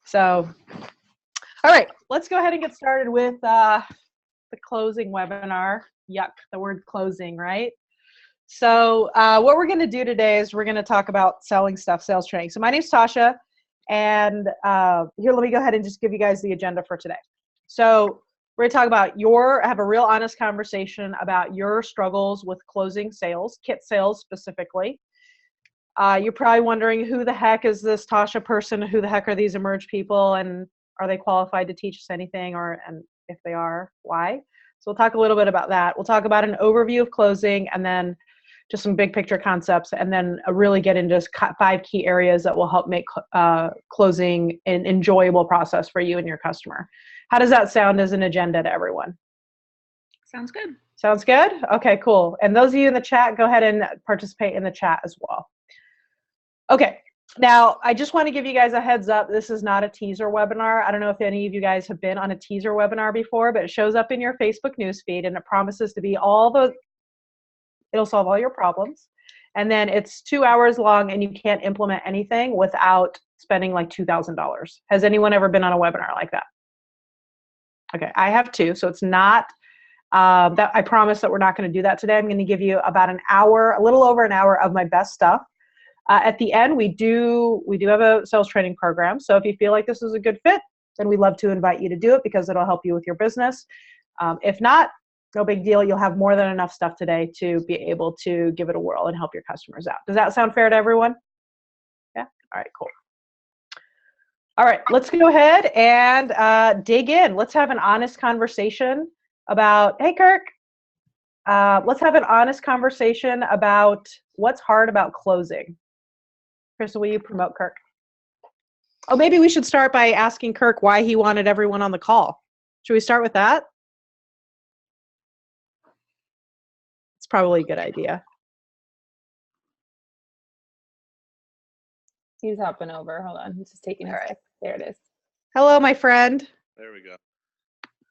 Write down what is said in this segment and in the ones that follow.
So, all right, let's go ahead and get started with the closing webinar. Yuck, the word closing, right? So what we're going to do today is we're going to talk about selling stuff, sales training. So my name's Tasha, and here, let me go ahead and just give you guys the agenda for today. So we're going to talk about have a real honest conversation about your struggles with closing sales, kit sales specifically. You're probably wondering, who the heck is this Tasha person? Who the heck are these Emerge people? And are they qualified to teach us anything? And if they are, why? So we'll talk a little bit about that. We'll talk about an overview of closing, and then just some big picture concepts, and then really get into 5 key areas that will help make closing an enjoyable process for you and your customer. How does that sound as an agenda to everyone? Sounds good. Sounds good? Okay, cool. And those of you in the chat, go ahead and participate in the chat as well. Okay, now I just want to give you guys a heads up. This is not a teaser webinar. I don't know if any of you guys have been on a teaser webinar before, but it shows up in your Facebook newsfeed, and it promises to be it'll solve all your problems. And then it's 2 hours long, and you can't implement anything without spending like $2,000. Has anyone ever been on a webinar like that? Okay, I have too. So it's not that I promise that we're not going to do that today. I'm going to give you about an hour, a little over an hour of my best stuff. At the end, we do have a sales training program. So if you feel like this is a good fit, then we'd love to invite you to do it because it'll help you with your business. If not, no big deal. You'll have more than enough stuff today to be able to give it a whirl and help your customers out. Does that sound fair to everyone? Yeah? All right, cool. All right, let's go ahead and dig in. Let's have an honest conversation about, hey, Kirk. Let's have an honest conversation about what's hard about closing. Crystal, will you promote Kirk? Oh, maybe we should start by asking Kirk why he wanted everyone on the call. Should we start with that? It's probably a good idea. He's hopping over. Hold on. He's just taking a sec. There it is. Hello, my friend. There we go.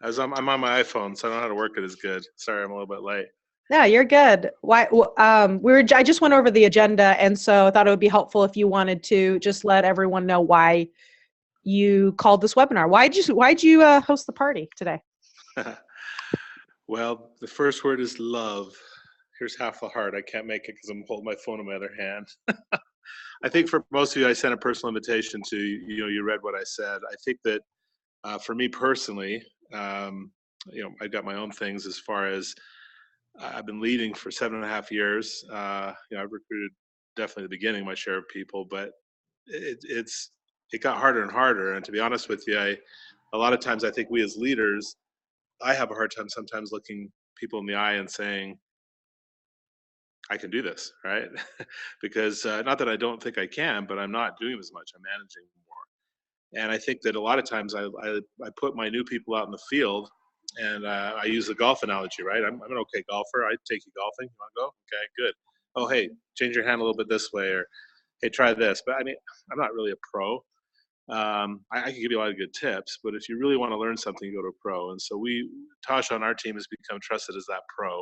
I'm on my iPhone, so I don't know how to work it as good. Sorry, I'm a little bit late. No, you're good. Why? I just went over the agenda, and so I thought it would be helpful if you wanted to just let everyone know why you called this webinar. Why'd you host the party today? Well, the first word is love. Here's half the heart. I can't make it because I'm holding my phone in my other hand. I think for most of you, I sent a personal invitation to you read what I said. I think that for me personally, I've got my own things as far as I've been leading for 7.5 years. I've recruited definitely at the beginning my share of people, but it got harder and harder. And to be honest with you, a lot of times I think we as leaders, I have a hard time sometimes looking people in the eye and saying, I can do this, right? Because not that I don't think I can, but I'm not doing as much. I'm managing more. And I think that a lot of times I put my new people out in the field, and I use the golf analogy, right? I'm an okay golfer. I take you golfing. You want to go? Okay, good. Oh, hey, change your hand a little bit this way, or hey, try this. But I mean, I'm not really a pro. I can give you a lot of good tips, but if you really want to learn something, you go to a pro. And so Tasha on our team has become trusted as that pro.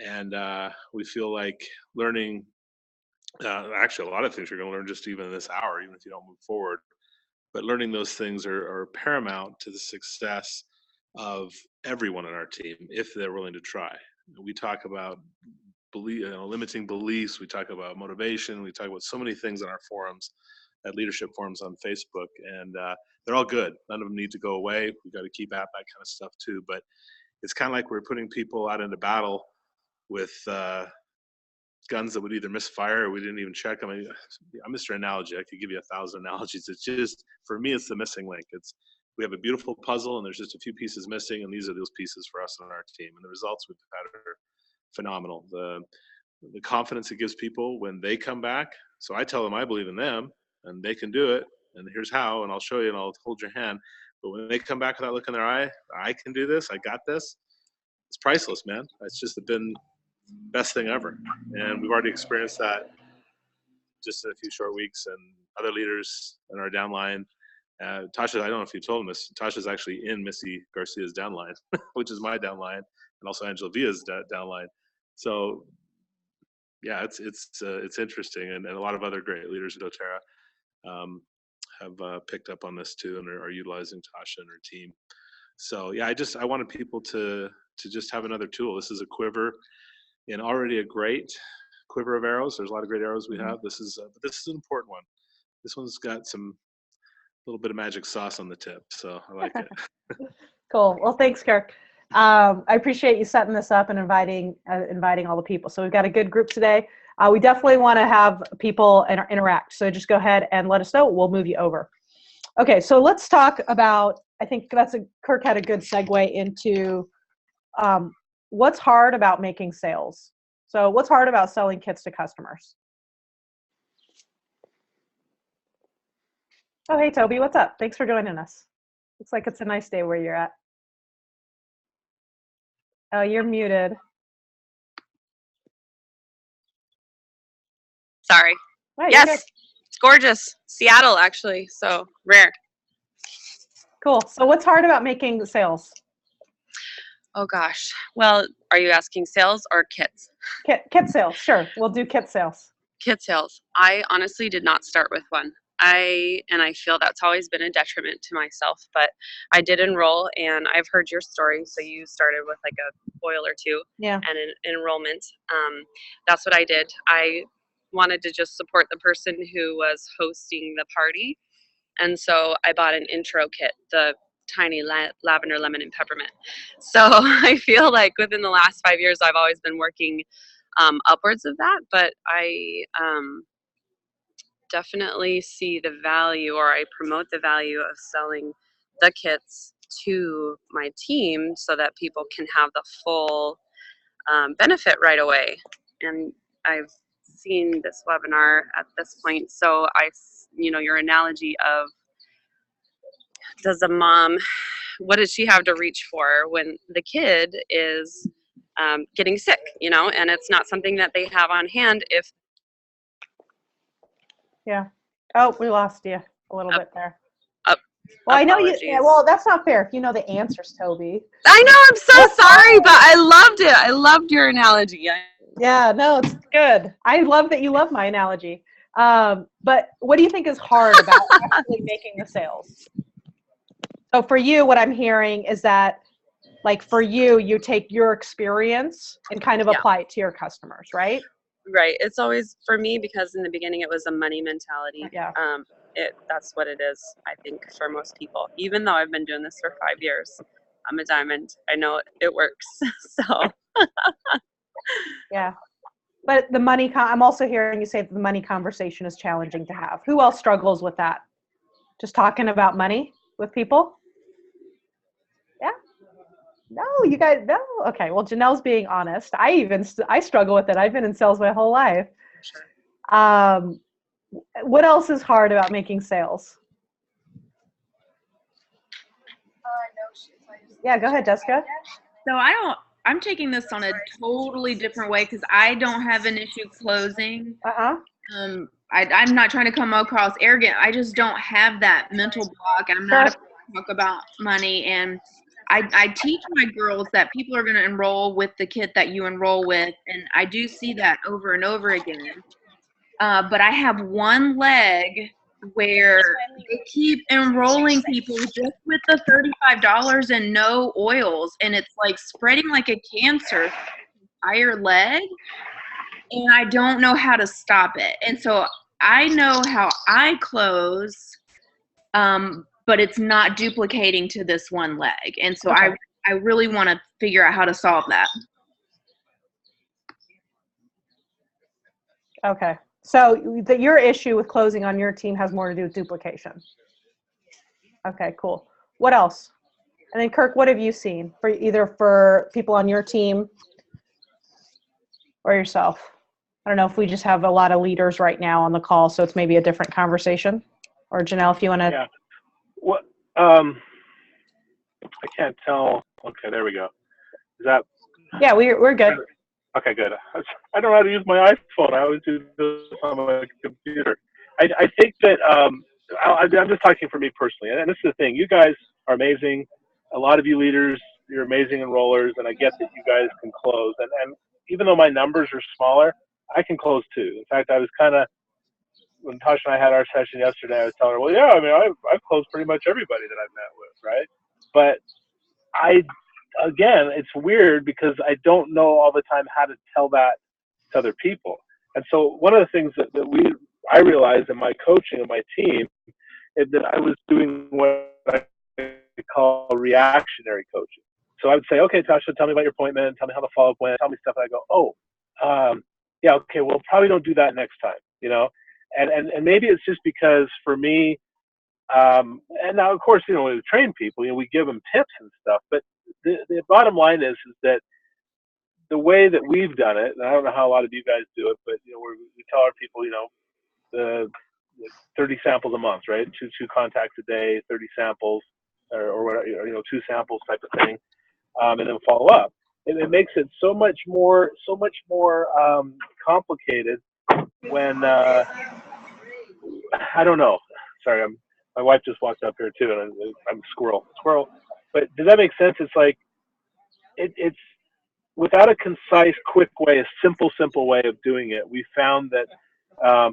And we feel like learning, actually a lot of things you're going to learn just even in this hour, even if you don't move forward. But learning those things are paramount to the success of everyone on our team if they're willing to try. We talk about limiting beliefs. We talk about motivation. We talk about so many things in our forums, at leadership forums on Facebook, and they're all good. None of them need to go away. We've got to keep at that kind of stuff too. But it's kind of like we're putting people out into battle with guns that would either misfire or we didn't even check. I mean, I'm Mr. Analogy. I could give you 1,000 analogies. It's just, for me, it's the missing link. We have a beautiful puzzle and there's just a few pieces missing, and these are those pieces for us on our team. And the results we've had are phenomenal. The confidence it gives people when they come back. So I tell them I believe in them and they can do it, and here's how, and I'll show you and I'll hold your hand. But when they come back with that look in their eye, I can do this, I got this, it's priceless, man. It's just been best thing ever. And we've already experienced that just in a few short weeks, and other leaders in our downline. Tasha, I don't know if you told them this, Tasha's actually in Missy Garcia's downline, which is my downline, and also Angela Villa's downline. So yeah, it's interesting, and a lot of other great leaders at doTERRA. picked up on this too and are utilizing Tasha and her team. So yeah, I wanted people to just have another tool. This is a quiver, and already a great quiver of arrows. There's a lot of great arrows we have. This is but this is an important one. This one's got some little bit of magic sauce on the tip, so I like it. Cool. Well, thanks, Kirk. I appreciate you setting this up and inviting all the people. So we've got a good group today. We definitely want to have people interact. So just go ahead and let us know. We'll move you over. Okay, so let's talk about, I think Kirk had a good segue into what's hard about making sales. So what's hard about selling kits to customers? Oh, hey, Toby, what's up? Thanks for joining us. Looks like it's a nice day where you're at. Oh, you're muted. Sorry. Right, Yes, you're good. it's gorgeous. Seattle, actually, so rare. Cool. So what's hard about making sales? Oh gosh. Well, are you asking sales or kits? Kit sales, sure. We'll do kit sales. Kit sales. I honestly did not start with one. I feel that's always been a detriment to myself, but I did enroll, and I've heard your story. So you started with like a foil or two, Yeah. and an enrollment. That's what I did. I wanted to just support the person who was hosting the party, and so I bought an intro kit, the tiny lavender, lemon, and peppermint. So I feel like within the last 5 years, I've always been working upwards of that, but I definitely see the value, or I promote the value of selling the kits to my team so that people can have the full benefit right away. And I've seen this webinar at this point, so your analogy of, does a mom, what does she have to reach for when the kid is getting sick, and it's not something that they have on hand if. Yeah. Oh, we lost you a little bit there. Well, I know you. apologies. Yeah, well, that's not fair. If you know the answers, Toby. I know, I'm so That's sorry, fine. but I loved it. I loved your analogy. Yeah. No, it's good. I love that you love my analogy. But what do you think is hard about actually making the sales? So for you, what I'm hearing is that, like, for you, you take your experience and kind of Yeah. apply it to your customers, right? Right. It's always, for me, because in the beginning it was a money mentality. Yeah. That's what it is, I think, for most people. Even though I've been doing this for 5 years, I'm a diamond. I know it works. So Yeah. But the money, I'm also hearing you say that the money conversation is challenging to have. Who else struggles with that? Just talking about money with people? Yeah. No, you guys, no. Okay. Well, Janelle's being honest. I struggle with it. I've been in sales my whole life. sure. What else is hard about making sales? Yeah, go ahead, Jessica. So I'm taking this on a totally different way because I don't have an issue closing. I'm not trying to come across arrogant. I just don't have that mental block. I'm not afraid to talk about money. And I teach my girls that people are going to enroll with the kit that you enroll with. And I do see that over and over again. But I have one leg where they keep enrolling people just with the $35 and no oils. And it's like spreading like a cancer entire leg. And I don't know how to stop it. And so I know how I close, but it's not duplicating to this one leg. And so Okay. I really want to figure out how to solve that. Okay. So your issue with closing on your team has more to do with duplication. Okay, cool. What else? And then Kirk, what have you seen for either for people on your team or yourself? I don't know if we just have a lot of leaders right now on the call, so it's maybe a different conversation. Or Janelle, if you want to. Yeah. What? I can't tell. Okay, there we go. Is that? Yeah, we're good. Okay, good. I don't know how to use my iPhone. I always do this on my computer. I think that I'm just talking for me personally, and this is the thing. You guys are amazing. A lot of you leaders, you're amazing enrollers, and I get that you guys can close. And even though my numbers are smaller, I can close too. In fact, I was kind of when Tasha and I had our session yesterday, I was telling her, well, yeah, I mean, I've closed pretty much everybody that I've met with, right? But again, it's weird because I don't know all the time how to tell that to other people. And so one of the things that I realized in my coaching of my team is that I was doing what I call reactionary coaching. So I would say, okay, Tasha, tell me about your appointment. Tell me how the follow-up went. Tell me stuff. And I go, yeah, okay, well, probably don't do that next time, you know? And maybe it's just because for me, and now, of course, you know, when we train people, you know, we give them tips and stuff, but the bottom line is that the way that we've done it, and I don't know how a lot of you guys do it, but, you know, we tell our people, you know, the 30 samples a month, right? Two contacts a day, 30 samples, or whatever, you know, 2 samples type of thing, and then follow up. And it makes it so much more complicated when I don't know. Sorry, my wife just walked up here too, and I'm squirrel. But does that make sense? It's like it's without a concise, quick way, a simple way of doing it. We found that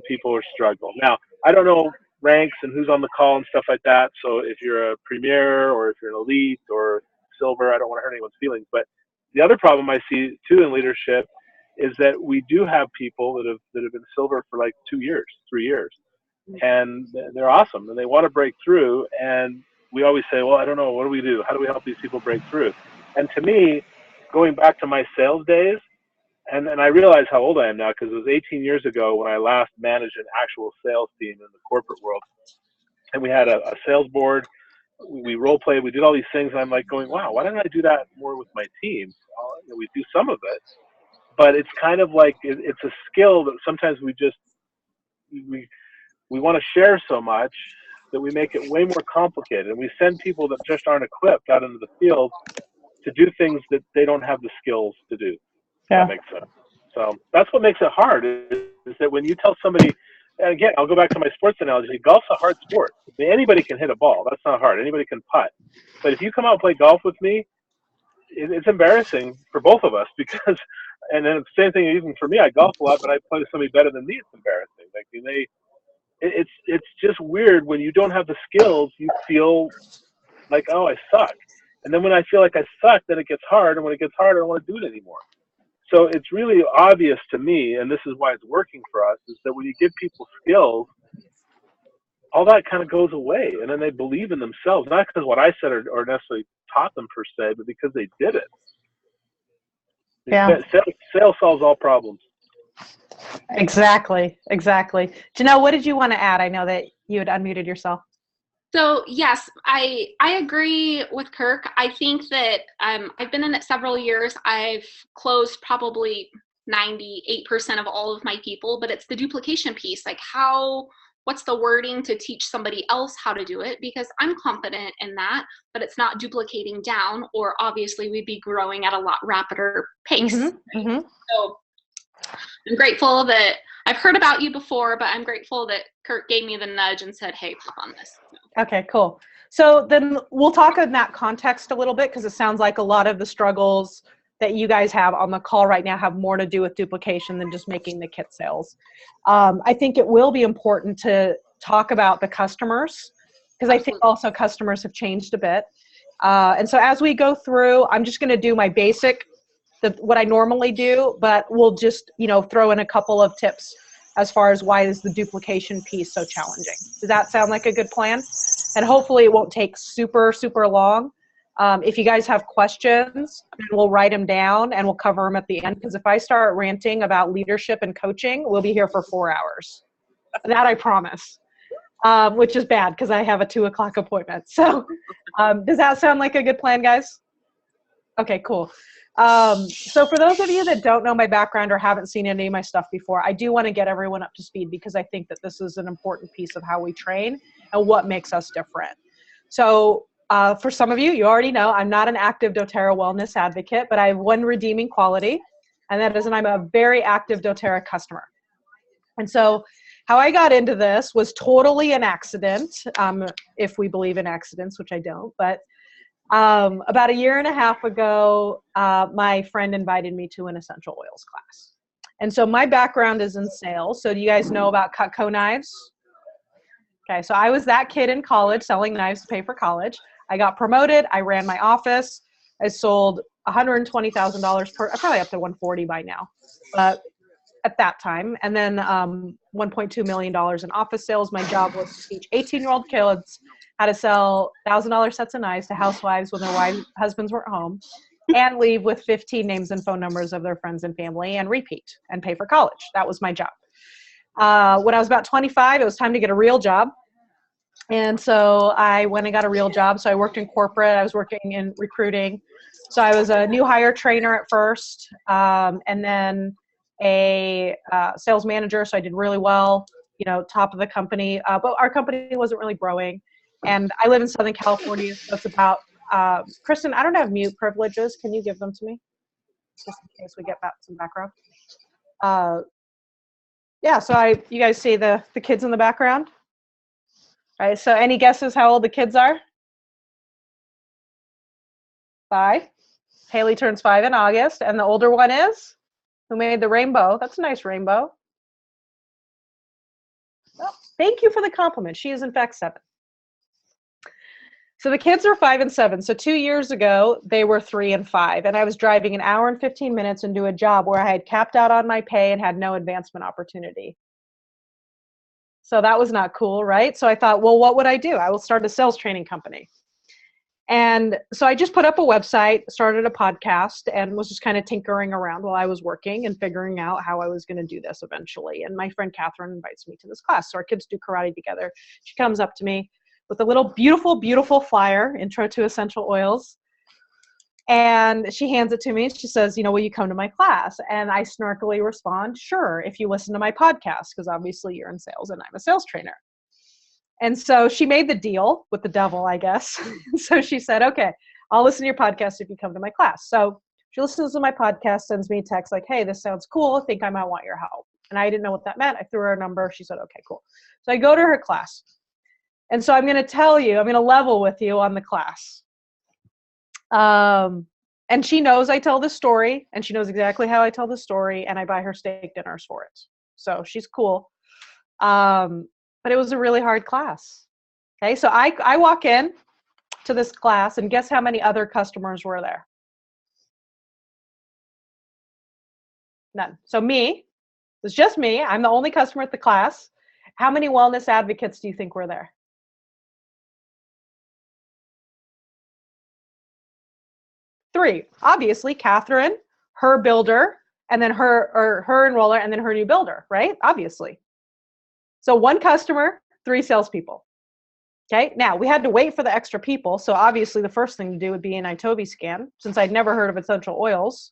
people are struggling. Now, I don't know ranks and who's on the call and stuff like that. So if you're a premier or if you're an elite or silver, I don't want to hurt anyone's feelings. But the other problem I see too in leadership is that we do have people that have been silver for like 2 years, 3 years, and they're awesome and they want to break through. And we always say, well, I don't know, what do we do? How do we help these people break through? And to me, going back to my sales days, and I realize how old I am now because it was 18 years ago when I last managed an actual sales team in the corporate world, and we had a sales board. We role played, we did all these things, and I'm like going, wow, why don't I do that more with my team? You know, we do some of it, but it's kind of like it's a skill that sometimes we want to share so much that we make it way more complicated, and we send people that just aren't equipped out into the field to do things that they don't have the skills to do. Yeah. That makes sense. So that's what makes it hard is that when you tell somebody, and again, I'll go back to my sports analogy. Golf's a hard sport. I mean, anybody can hit a ball. That's not hard. Anybody can putt. But if you come out and play golf with me, it's embarrassing for both of us because, and then the same thing even for me. I golf a lot, but I play with somebody better than me. It's embarrassing. Like it's just weird when you don't have the skills. You feel like, oh, I suck. And then when I feel like I suck, then it gets hard. And when it gets hard, I don't want to do it anymore. So it's really obvious to me, and this is why it's working for us, is that when you give people skills, all that kind of goes away. And then they believe in themselves, not because what I said or necessarily taught them per se, but because they did it. Yeah. Sales solves all problems. Exactly. Janelle, what did you want to add? I know that you had unmuted yourself. So yes, I agree with Kirk. I think that I've been in it several years. I've closed probably 98% of all of my people, but it's the duplication piece. Like what's the wording to teach somebody else how to do it? Because I'm confident in that, but it's not duplicating down, or obviously we'd be growing at a lot rapider pace. Mm-hmm. Mm-hmm. So I'm grateful that I've heard about you before, but I'm grateful that Kirk gave me the nudge and said, hey, pop on this. Okay, cool. So then we'll talk in that context a little bit, because it sounds like a lot of the struggles that you guys have on the call right now have more to do with duplication than just making the kit sales. I think it will be important to talk about the customers, because I think also customers have changed a bit. And so as we go through, I'm just going to do my basic, what I normally do, but we'll just, throw in a couple of tips as far as why is the duplication piece so challenging. Does that sound like a good plan? And hopefully it won't take super, super long. If you guys have questions, we'll write them down and we'll cover them at the end. Because if I start ranting about leadership and coaching, we'll be here for 4 hours. That I promise, which is bad because I have a 2 o'clock appointment. So does that sound like a good plan, guys? Okay, cool. So for those of you that don't know my background or haven't seen any of my stuff before, I do want to get everyone up to speed because I think that this is an important piece of how we train and what makes us different. So for some of you, you already know I'm not an active doTERRA wellness advocate, but I have one redeeming quality, and that is that I'm a very active doTERRA customer. And so how I got into this was totally an accident, if we believe in accidents, which I don't, but about 1.5 years ago, my friend invited me to an essential oils class. And so my background is in sales. So do you guys know about Cutco knives? Okay, so I was that kid in college selling knives to pay for college. I got promoted. I ran my office. I sold $120,000 per, probably up to 140 by now, but at that time. And then $1.2 million in office sales. My job was to teach 18-year-old kids how to sell $1,000 sets of knives to housewives when their husbands weren't home, and leave with 15 names and phone numbers of their friends and family and repeat and pay for college. That was my job. When I was about 25, it was time to get a real job. And so I went and got a real job. So I worked in corporate. I was working in recruiting. So I was a new hire trainer at first, and then a sales manager. So I did really well, top of the company. But our company wasn't really growing. And I live in Southern California. So it's about, Kristen, I don't have mute privileges. Can you give them to me? Just in case we get back some background. Yeah, so you guys see the kids in the background? All right, so any guesses how old the kids are? 5. Haley turns 5 in August, and the older one is? Who made the rainbow? That's a nice rainbow. Oh, thank you for the compliment. She is in fact 7. So the kids are 5 and 7. So 2 years ago, they were 3 and 5, and I was driving an hour and 15 minutes into a job where I had capped out on my pay and had no advancement opportunity. So that was not cool, right? So I thought, well, what would I do? I will start a sales training company. And so I just put up a website, started a podcast, and was just kind of tinkering around while I was working and figuring out how I was going to do this eventually. And my friend Catherine invites me to this class. So our kids do karate together. She comes up to me with a little beautiful, beautiful flyer, Intro to Essential Oils. And she hands it to me. She says, will you come to my class? And I snarkily respond, sure, if you listen to my podcast, because obviously you're in sales and I'm a sales trainer. And so she made the deal with the devil, I guess. So she said, okay, I'll listen to your podcast if you come to my class. So she listens to my podcast, sends me a text like, hey, this sounds cool. I think I might want your help. And I didn't know what that meant. I threw her a number. She said, okay, cool. So I go to her class. And so I'm going to level with you on the class. And she knows I tell this story, and she knows exactly how I tell the story, and I buy her steak dinners for it. So she's cool. But it was a really hard class. Okay, so I walk in to this class, and guess how many other customers were there? None. So me, it was just me. I'm the only customer at the class. How many wellness advocates do you think were there? 3. Obviously, Catherine, her builder, and then her enroller, and then her new builder, right? Obviously. So 1 customer, 3 salespeople. Okay, now we had to wait for the extra people. So obviously the first thing to do would be an iTobi scan. Since I'd never heard of essential oils,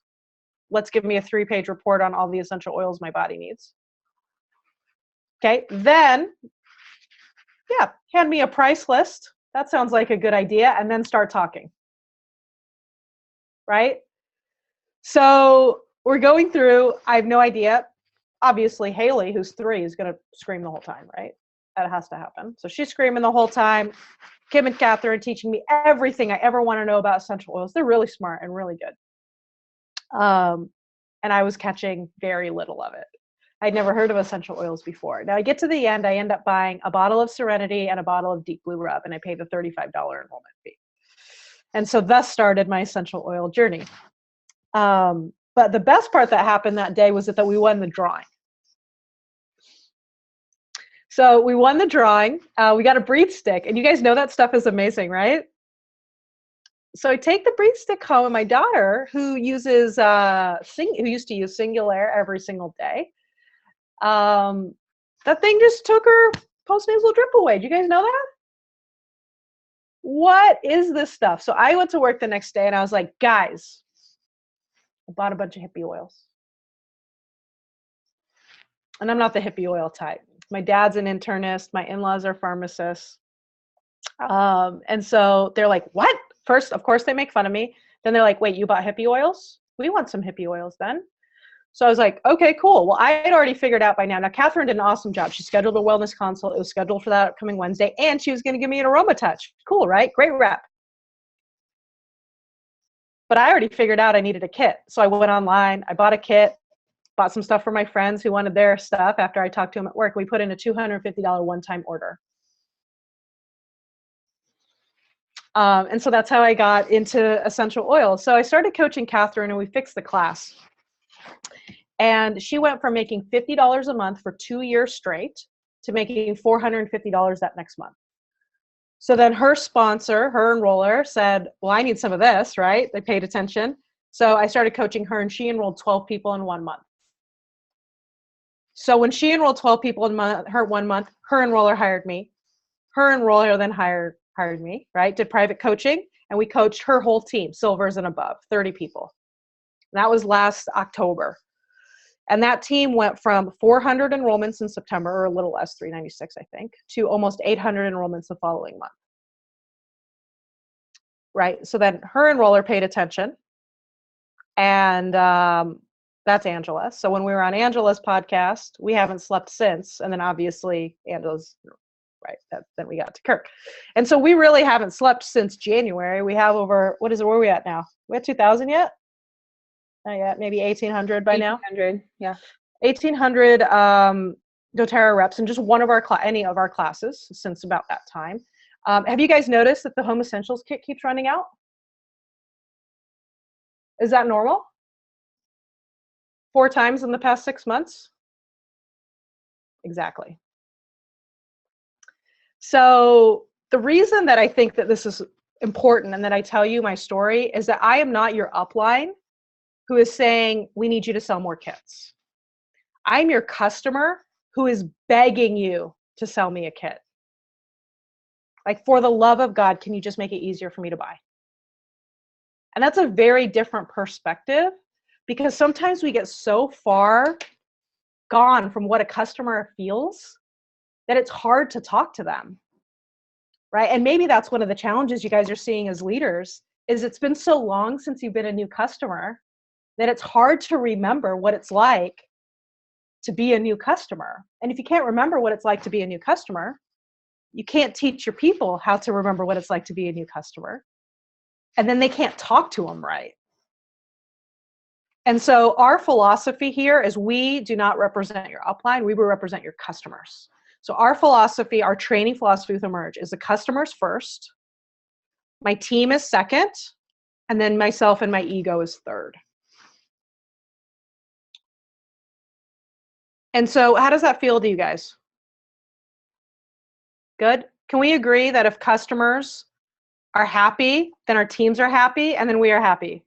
let's give me a 3-page report on all the essential oils my body needs. Okay, then, yeah, hand me a price list. That sounds like a good idea. And then start talking. Right? So we're going through, I have no idea. Obviously, Haley, who's 3, is going to scream the whole time, right? That has to happen. So she's screaming the whole time. Kim and Catherine teaching me everything I ever want to know about essential oils. They're really smart and really good. And I was catching very little of it. I'd never heard of essential oils before. Now I get to the end, I end up buying a bottle of Serenity and a bottle of Deep Blue Rub, and I pay the $35 enrollment fee. And so thus started my essential oil journey. But the best part that happened that day was that we won the drawing. So we won the drawing. We got a breathe stick, and you guys know that stuff is amazing, right? So I take the breathe stick home, and my daughter, who uses who used to use Singulair every single day, that thing just took her postnasal drip away. Do you guys know that? What is this stuff? So I went to work the next day, and I was like, guys, I bought a bunch of hippie oils. And I'm not the hippie oil type. My dad's an internist. My in-laws are pharmacists. And so they're like, what? First, of course, they make fun of me. Then they're like, wait, you bought hippie oils? We want some hippie oils then. So I was like, okay, cool. Well, I had already figured out by now. Now, Catherine did an awesome job. She scheduled a wellness consult. It was scheduled for that upcoming Wednesday, and she was going to give me an aroma touch. Cool, right? Great rep. But I already figured out I needed a kit. So I went online. I bought a kit. bought some stuff for my friends who wanted their stuff after I talked to them at work. We put in a $250 one-time order. And so that's how I got into essential oils. So I started coaching Catherine, and we fixed the class. And she went from making $50 a month for 2 years straight to making $450 that next month. So then her sponsor, her enroller, said, well, I need some of this, right? They paid attention. So I started coaching her, and she enrolled 12 people in 1 month. So when she enrolled 12 people in her 1 month, her enroller hired me. Her enroller then hired me, right? Did private coaching, and we coached her whole team, silvers and above, 30 people. And that was last October. And that team went from 400 enrollments in September, or a little less, 396, I think, to almost 800 enrollments the following month. Right? So then her enroller paid attention, and that's Angela. So when we were on Angela's podcast, we haven't slept since. And then obviously Angela's, right, then we got to Kirk. And so we really haven't slept since January. We have over, where are we at now? We at 2,000 yet? Not yet, maybe 1,800 by now. 1,800, yeah. 1,800 doTERRA reps in just one of our any of our classes since about that time. Have you guys noticed that the Home Essentials kit keeps running out? Is that normal? 4 times in the past 6 months? Exactly. So the reason that I think that this is important and that I tell you my story is that I am not your upline who is saying, we need you to sell more kits. I'm your customer who is begging you to sell me a kit. Like, for the love of God, can you just make it easier for me to buy? And that's a very different perspective, because sometimes we get so far gone from what a customer feels that it's hard to talk to them, right? And maybe that's one of the challenges you guys are seeing as leaders, is it's been so long since you've been a new customer that it's hard to remember what it's like to be a new customer. And if you can't remember what it's like to be a new customer, you can't teach your people how to remember what it's like to be a new customer. And then they can't talk to them right. And so our philosophy here is, we do not represent your upline, we will represent your customers. So our philosophy, our training philosophy with Emerge, is the customers first, my team is second, and then myself and my ego is third. And so how does that feel to you guys? Good? Can we agree that if customers are happy, then our teams are happy, and then we are happy?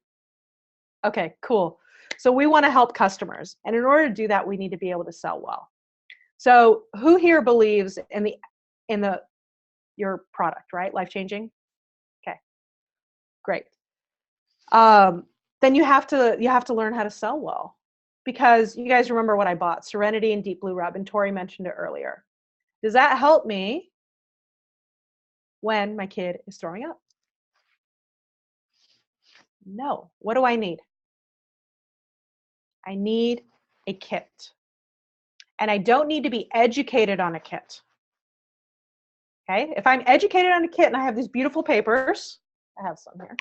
Okay, cool. So we want to help customers. And in order to do that, we need to be able to sell well. So who here believes in your product, right? Life-changing? Okay, great. Then you have to learn how to sell well, because you guys remember what I bought, Serenity and Deep Blue Rub, and Tori mentioned it earlier. Does that help me when my kid is throwing up? No. What do I need? I need a kit. And I don't need to be educated on a kit. Okay? If I'm educated on a kit and I have these beautiful papers, I have some here.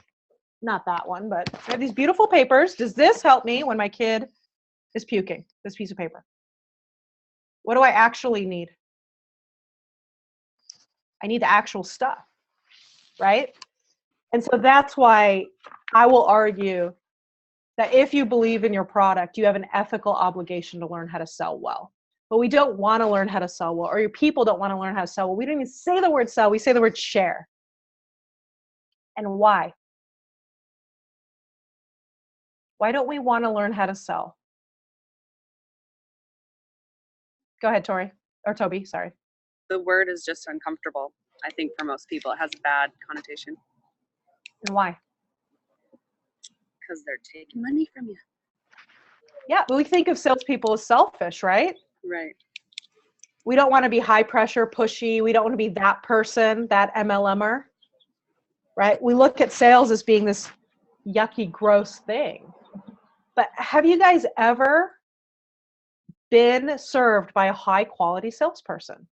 Not that one, but I have these beautiful papers. Does this help me when my kid is puking, this piece of paper? What do I actually need? I need the actual stuff, right? And so that's why I will argue that if you believe in your product, you have an ethical obligation to learn how to sell well. But we don't want to learn how to sell well, or your people don't want to learn how to sell well. We don't even say the word sell, we say the word share. And why? Why don't we want to learn how to sell? Go ahead, Tori, or Toby, sorry. The word is just uncomfortable. I think for most people, it has a bad connotation. And why? Because they're taking money from you. Yeah, but we think of salespeople as selfish, right? Right. We don't want to be high pressure, pushy. We don't want to be that person, that MLMer, right? We look at sales as being this yucky, gross thing. But have you guys ever been served by a high quality salesperson?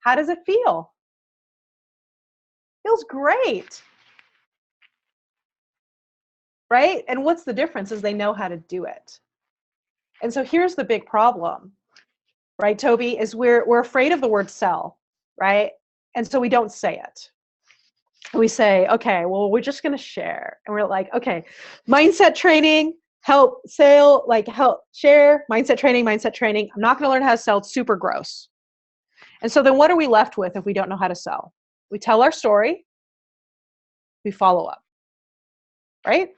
How does it feel? Feels great. Right? And what's the difference is they know how to do it. And so here's the big problem, right, Toby, is we're afraid of the word sell, right? And so we don't say it. We say, okay, well, we're just going to share. And we're like, okay, mindset training, help sale, like help share, mindset training. I'm not going to learn how to sell. It's super gross. And so then what are we left with if we don't know how to sell? We tell our story. We follow up, right?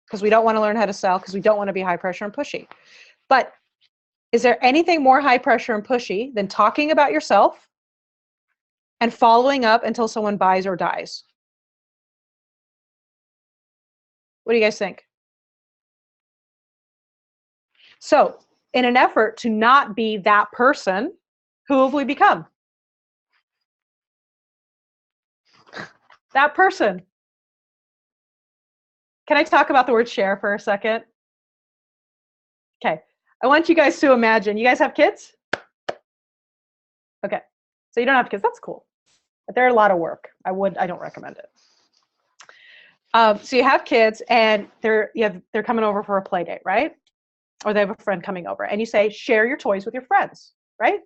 Because we don't want to learn how to sell, because we don't want to be high pressure and pushy. But is there anything more high pressure and pushy than talking about yourself and following up until someone buys or dies? What do you guys think? So in an effort to not be that person, who have we become? That person. Can I talk about the word share for a second? Okay. I want you guys to imagine, you guys have kids? Okay. So you don't have kids. That's cool. But they're a lot of work. I don't recommend it. So you have kids and they're coming over for a play date, right? Or they have a friend coming over, and you say, share your toys with your friends, right?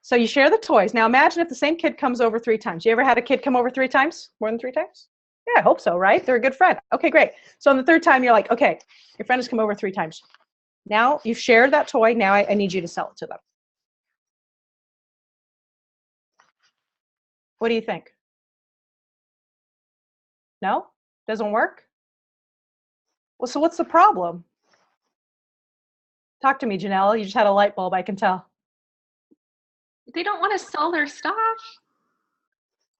So you share the toys. Now imagine if the same kid comes over 3 times. You ever had a kid come over 3 times? More than 3 times? Yeah, I hope so, right? They're a good friend. Okay, great. So on the 3rd time, you're like, okay, your friend has come over 3 times. Now you've shared that toy. Now I need you to sell it to them. What do you think? No? Doesn't work? Well, so what's the problem? Talk to me, Janelle. You just had a light bulb, I can tell. They don't want to sell their stuff.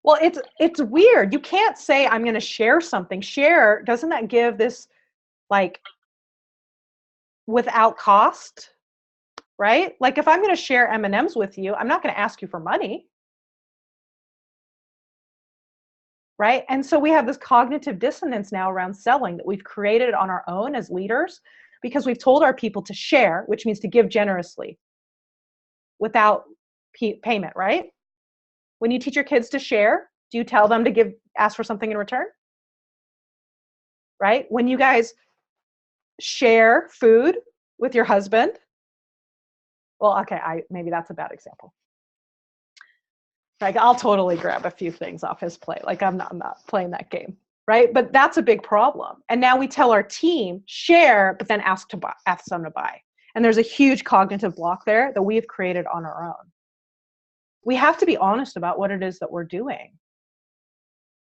Well, it's weird. You can't say I'm going to share something. Share, doesn't that give this like without cost, right? Like if I'm going to share M&Ms with you, I'm not going to ask you for money. Right? And so we have this cognitive dissonance now around selling that we've created on our own as leaders, because we've told our people to share, which means to give generously without payment, right? When you teach your kids to share, do you tell them to ask for something in return? Right? When you guys share food with your husband, well, okay, maybe that's a bad example. Like I'll totally grab a few things off his plate. Like I'm not playing that game, right? But that's a big problem. And now we tell our team share, but then ask them to buy. And there's a huge cognitive block there that we have created on our own. We have to be honest about what it is that we're doing,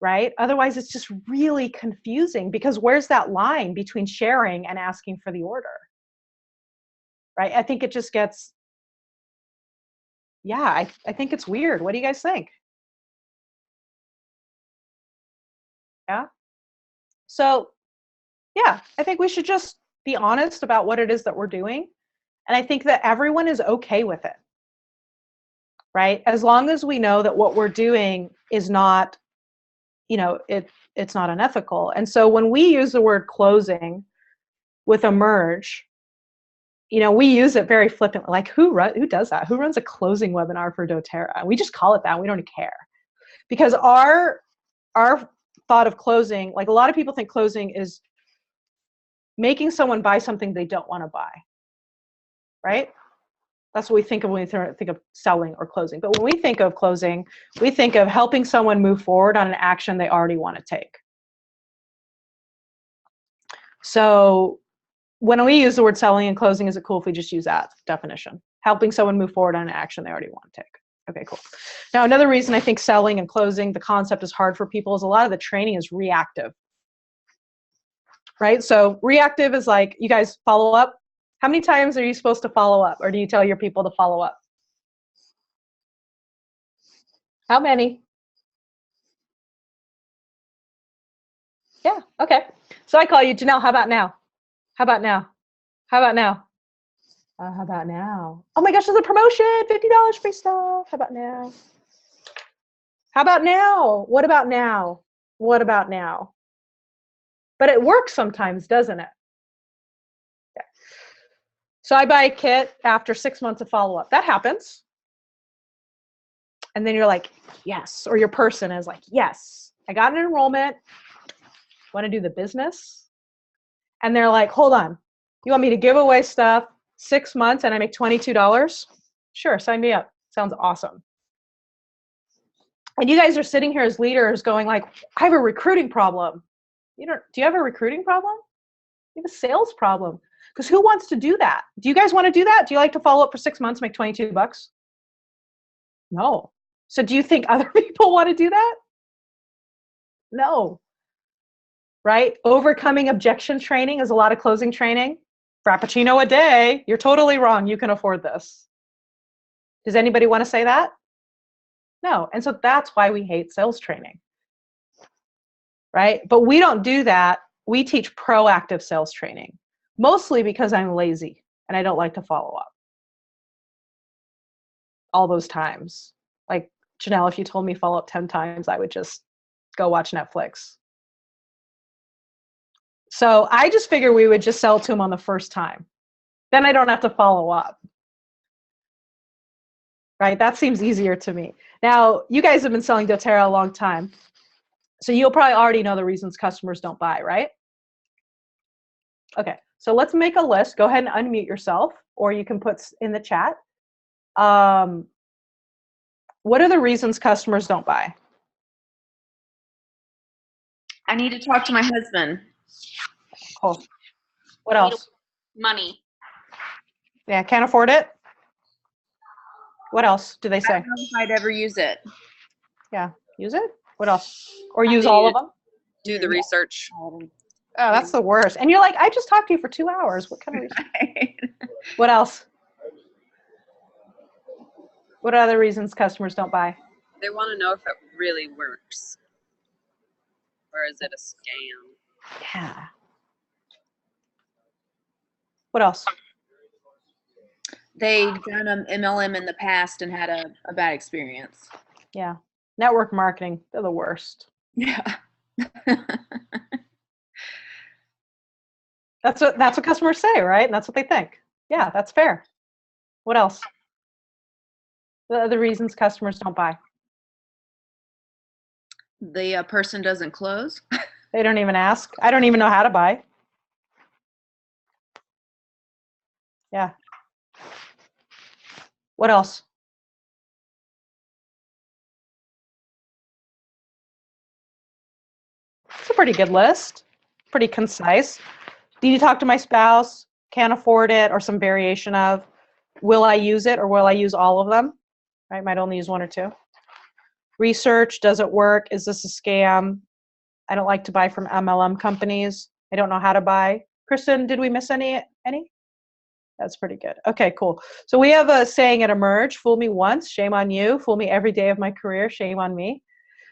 right? Otherwise, it's just really confusing, because where's that line between sharing and asking for the order, right? I think it just gets, yeah, I think it's weird. What do you guys think? Yeah. So, yeah, I think we should just be honest about what it is that we're doing. And I think that everyone is okay with it, right? As long as we know that what we're doing is not, it's not unethical. And so when we use the word closing with Emerge, we use it very flippantly. Like who does that? Who runs a closing webinar for doTERRA? We just call it that. We don't care, because our thought of closing, like a lot of people think closing is making someone buy something they don't want to buy, right? That's what we think of when we think of selling or closing. But when we think of closing, we think of helping someone move forward on an action they already want to take. So when we use the word selling and closing, is it cool if we just use that definition? Helping someone move forward on an action they already want to take. Okay, cool. Now, another reason I think selling and closing, the concept is hard for people, is a lot of the training is reactive, right? So reactive is like, you guys follow up. How many times are you supposed to follow up? Or do you tell your people to follow up? How many? Yeah, okay. So I call you, Janelle, how about now? How about now? How about now? How about now? Oh my gosh, there's a promotion, $50 free stuff. How about now? How about now? What about now? What about now? But it works sometimes, doesn't it? Yeah. So I buy a kit after 6 months of follow-up. That happens. And then you're like, yes. Or your person is like, yes, I got an enrollment. Want to do the business? And they're like, hold on. You want me to give away stuff 6 months and I make $22? Sure, sign me up. Sounds awesome. And you guys are sitting here as leaders going like, I have a recruiting problem. Do you have a recruiting problem? You have a sales problem. Because who wants to do that? Do you guys want to do that? Do you like to follow up for 6 months, make $22? No. So do you think other people want to do that? No. Right? Overcoming objection training is a lot of closing training. Frappuccino a day. You're totally wrong. You can afford this. Does anybody want to say that? No. And so that's why we hate sales training. Right? But we don't do that. We teach proactive sales training, mostly because I'm lazy and I don't like to follow up all those times. Like, Janelle, if you told me follow up 10 times, I would just go watch Netflix. So I just figure we would just sell to them on the first time. Then I don't have to follow up. Right? That seems easier to me. Now, you guys have been selling doTERRA a long time. So you'll probably already know the reasons customers don't buy, right? Okay, so let's make a list. Go ahead and unmute yourself, or you can put in the chat. What are the reasons customers don't buy? I need to talk to my husband. Cool. What else? Money. Yeah, can't afford it. What else do they I say? don't know if I'd ever use it. Yeah, use it. What else? Or use all of them? Do the research. Oh, that's the worst. And you're like, I just talked to you for 2 hours. What kind of reason? What else? What other reasons customers don't buy? They want to know if it really works. Or is it a scam? Yeah. What else? They'd done an MLM in the past and had a bad experience. Yeah. Network marketing, they're the worst. Yeah. That's what customers say, right? And that's what they think. Yeah, that's fair. What else? The other reasons customers don't buy. The person doesn't close. They don't even ask. I don't even know how to buy. Yeah. What else? It's a pretty good list. Pretty concise. Need to talk to my spouse, can't afford it, or some variation of, will I use it or will I use all of them? I might only use 1 or 2. Research, does it work? Is this a scam? I don't like to buy from MLM companies. I don't know how to buy. Kristen, did we miss any? That's pretty good. Okay, cool. So we have a saying at Emerge, fool me once, shame on you. Fool me every day of my career, shame on me.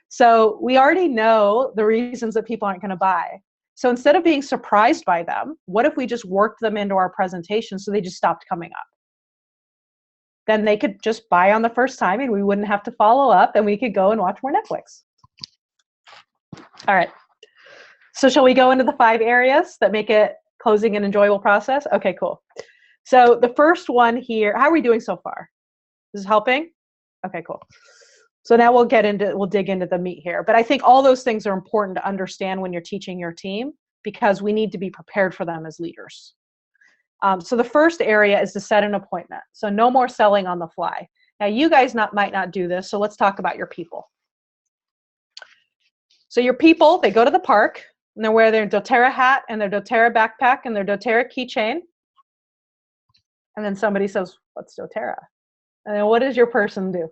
So we already know the reasons that people aren't going to buy. So instead of being surprised by them, what if we just worked them into our presentation so they just stopped coming up? Then they could just buy on the first time and we wouldn't have to follow up and we could go and watch more Netflix. All right. So shall we go into the 5 areas that make it closing an enjoyable process? Okay, cool. So the first one here, how are we doing so far? This is helping? Okay, cool. So now we'll dig into the meat here. But I think all those things are important to understand when you're teaching your team because we need to be prepared for them as leaders. So the first area is to set an appointment. So no more selling on the fly. Now you guys might not do this, so let's talk about your people. So your people, they go to the park and they wear their doTERRA hat and their doTERRA backpack and their doTERRA keychain. And then somebody says, what's doTERRA? And then what does your person do?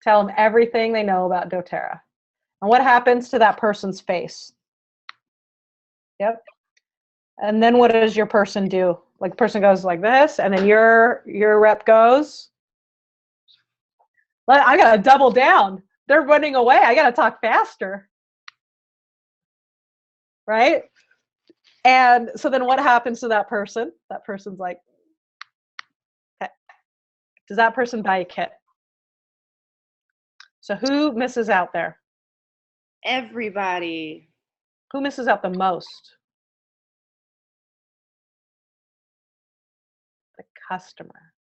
Tell them everything they know about doTERRA. And what happens to that person's face? Yep. And then what does your person do? Like the person goes like this, and then your rep goes, I gotta double down. They're running away. I gotta talk faster. Right? And so then what happens to that person? That person's like, okay. Does that person buy a kit? So who misses out there? Everybody. Who misses out the most? The customer.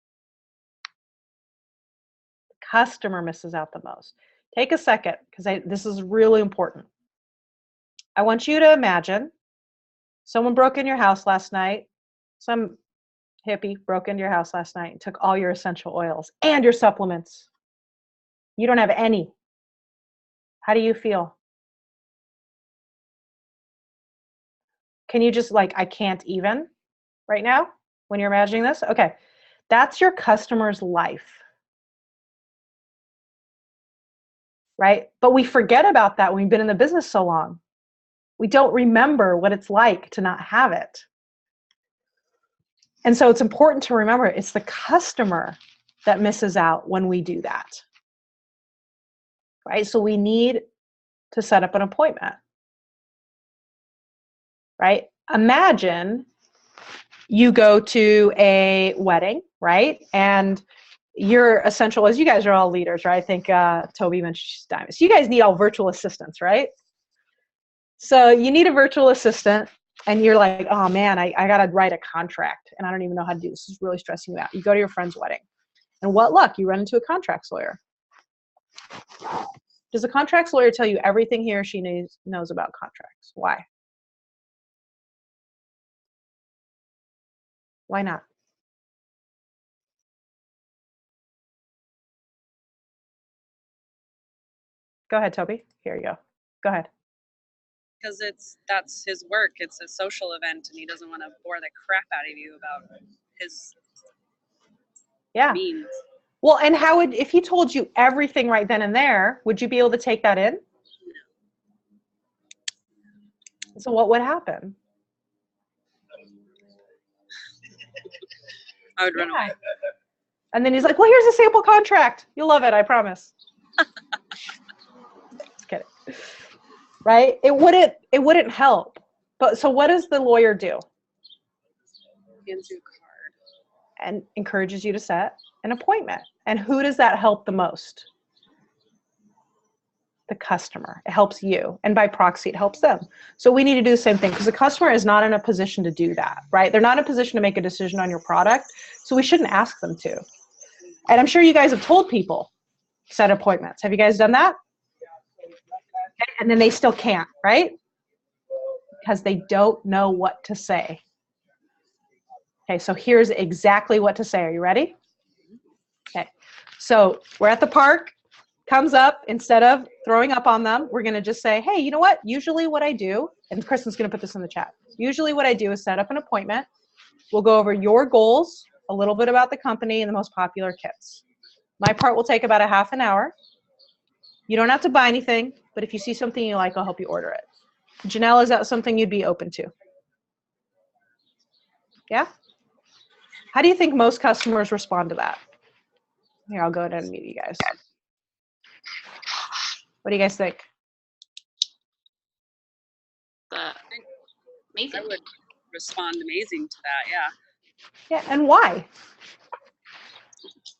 The customer misses out the most. Take a second, because this is really important. I want you to imagine Someone broke in your house last night. Some hippie broke into your house last night and took all your essential oils and your supplements. You don't have any. How do you feel? Can you just like, I can't even right now when you're imagining this? Okay. That's your customer's life. Right? But we forget about that when we've been in the business so long. We don't remember what it's like to not have it. And so it's important to remember it's the customer that misses out when we do that. Right? So we need to set up an appointment. Right? Imagine you go to a wedding, right? And your essential, as you guys are all leaders, right? I think Toby mentioned she's diamond. So you guys need all virtual assistants, right? So you need a virtual assistant and you're like, oh man, I got to write a contract and I don't even know how to do this. This is really stressing you out. You go to your friend's wedding and what luck, you run into a contracts lawyer. Does a contracts lawyer tell you everything he or she knows about contracts? Why? Why not? Go ahead, Toby. Here you go. Go ahead. Because that's his work. It's a social event, and he doesn't want to bore the crap out of you about his means. Well, and how would, if he told you everything right then and there, would you be able to take that in? So what would happen? I would run away. And then he's like, well, here's a sample contract. You'll love it, I promise. Just kidding. Right? It wouldn't help. But so what does the lawyer do? Hands you a card. And encourages you to set an appointment. And who does that help the most? The customer. It helps you. And by proxy, it helps them. So we need to do the same thing because the customer is not in a position to do that, right? They're not in a position to make a decision on your product. So we shouldn't ask them to. And I'm sure you guys have told people, set appointments. Have you guys done that? And then they still can't, right? Because they don't know what to say. Okay, so here's exactly what to say. Are you ready? Okay, so we're at the park. Comes up, instead of throwing up on them, we're going to just say, hey, you know what? Usually what I do, and Kristen's going to put this in the chat. Usually what I do is set up an appointment. We'll go over your goals, a little bit about the company, and the most popular kits. My part will take about a half an hour. You don't have to buy anything, but if you see something you like, I'll help you order it. Janelle, is that something you'd be open to? Yeah? How do you think most customers respond to that? Here, I'll go ahead and mute you guys. What do you guys think? Amazing. I would respond amazing to that, yeah. Yeah, and why?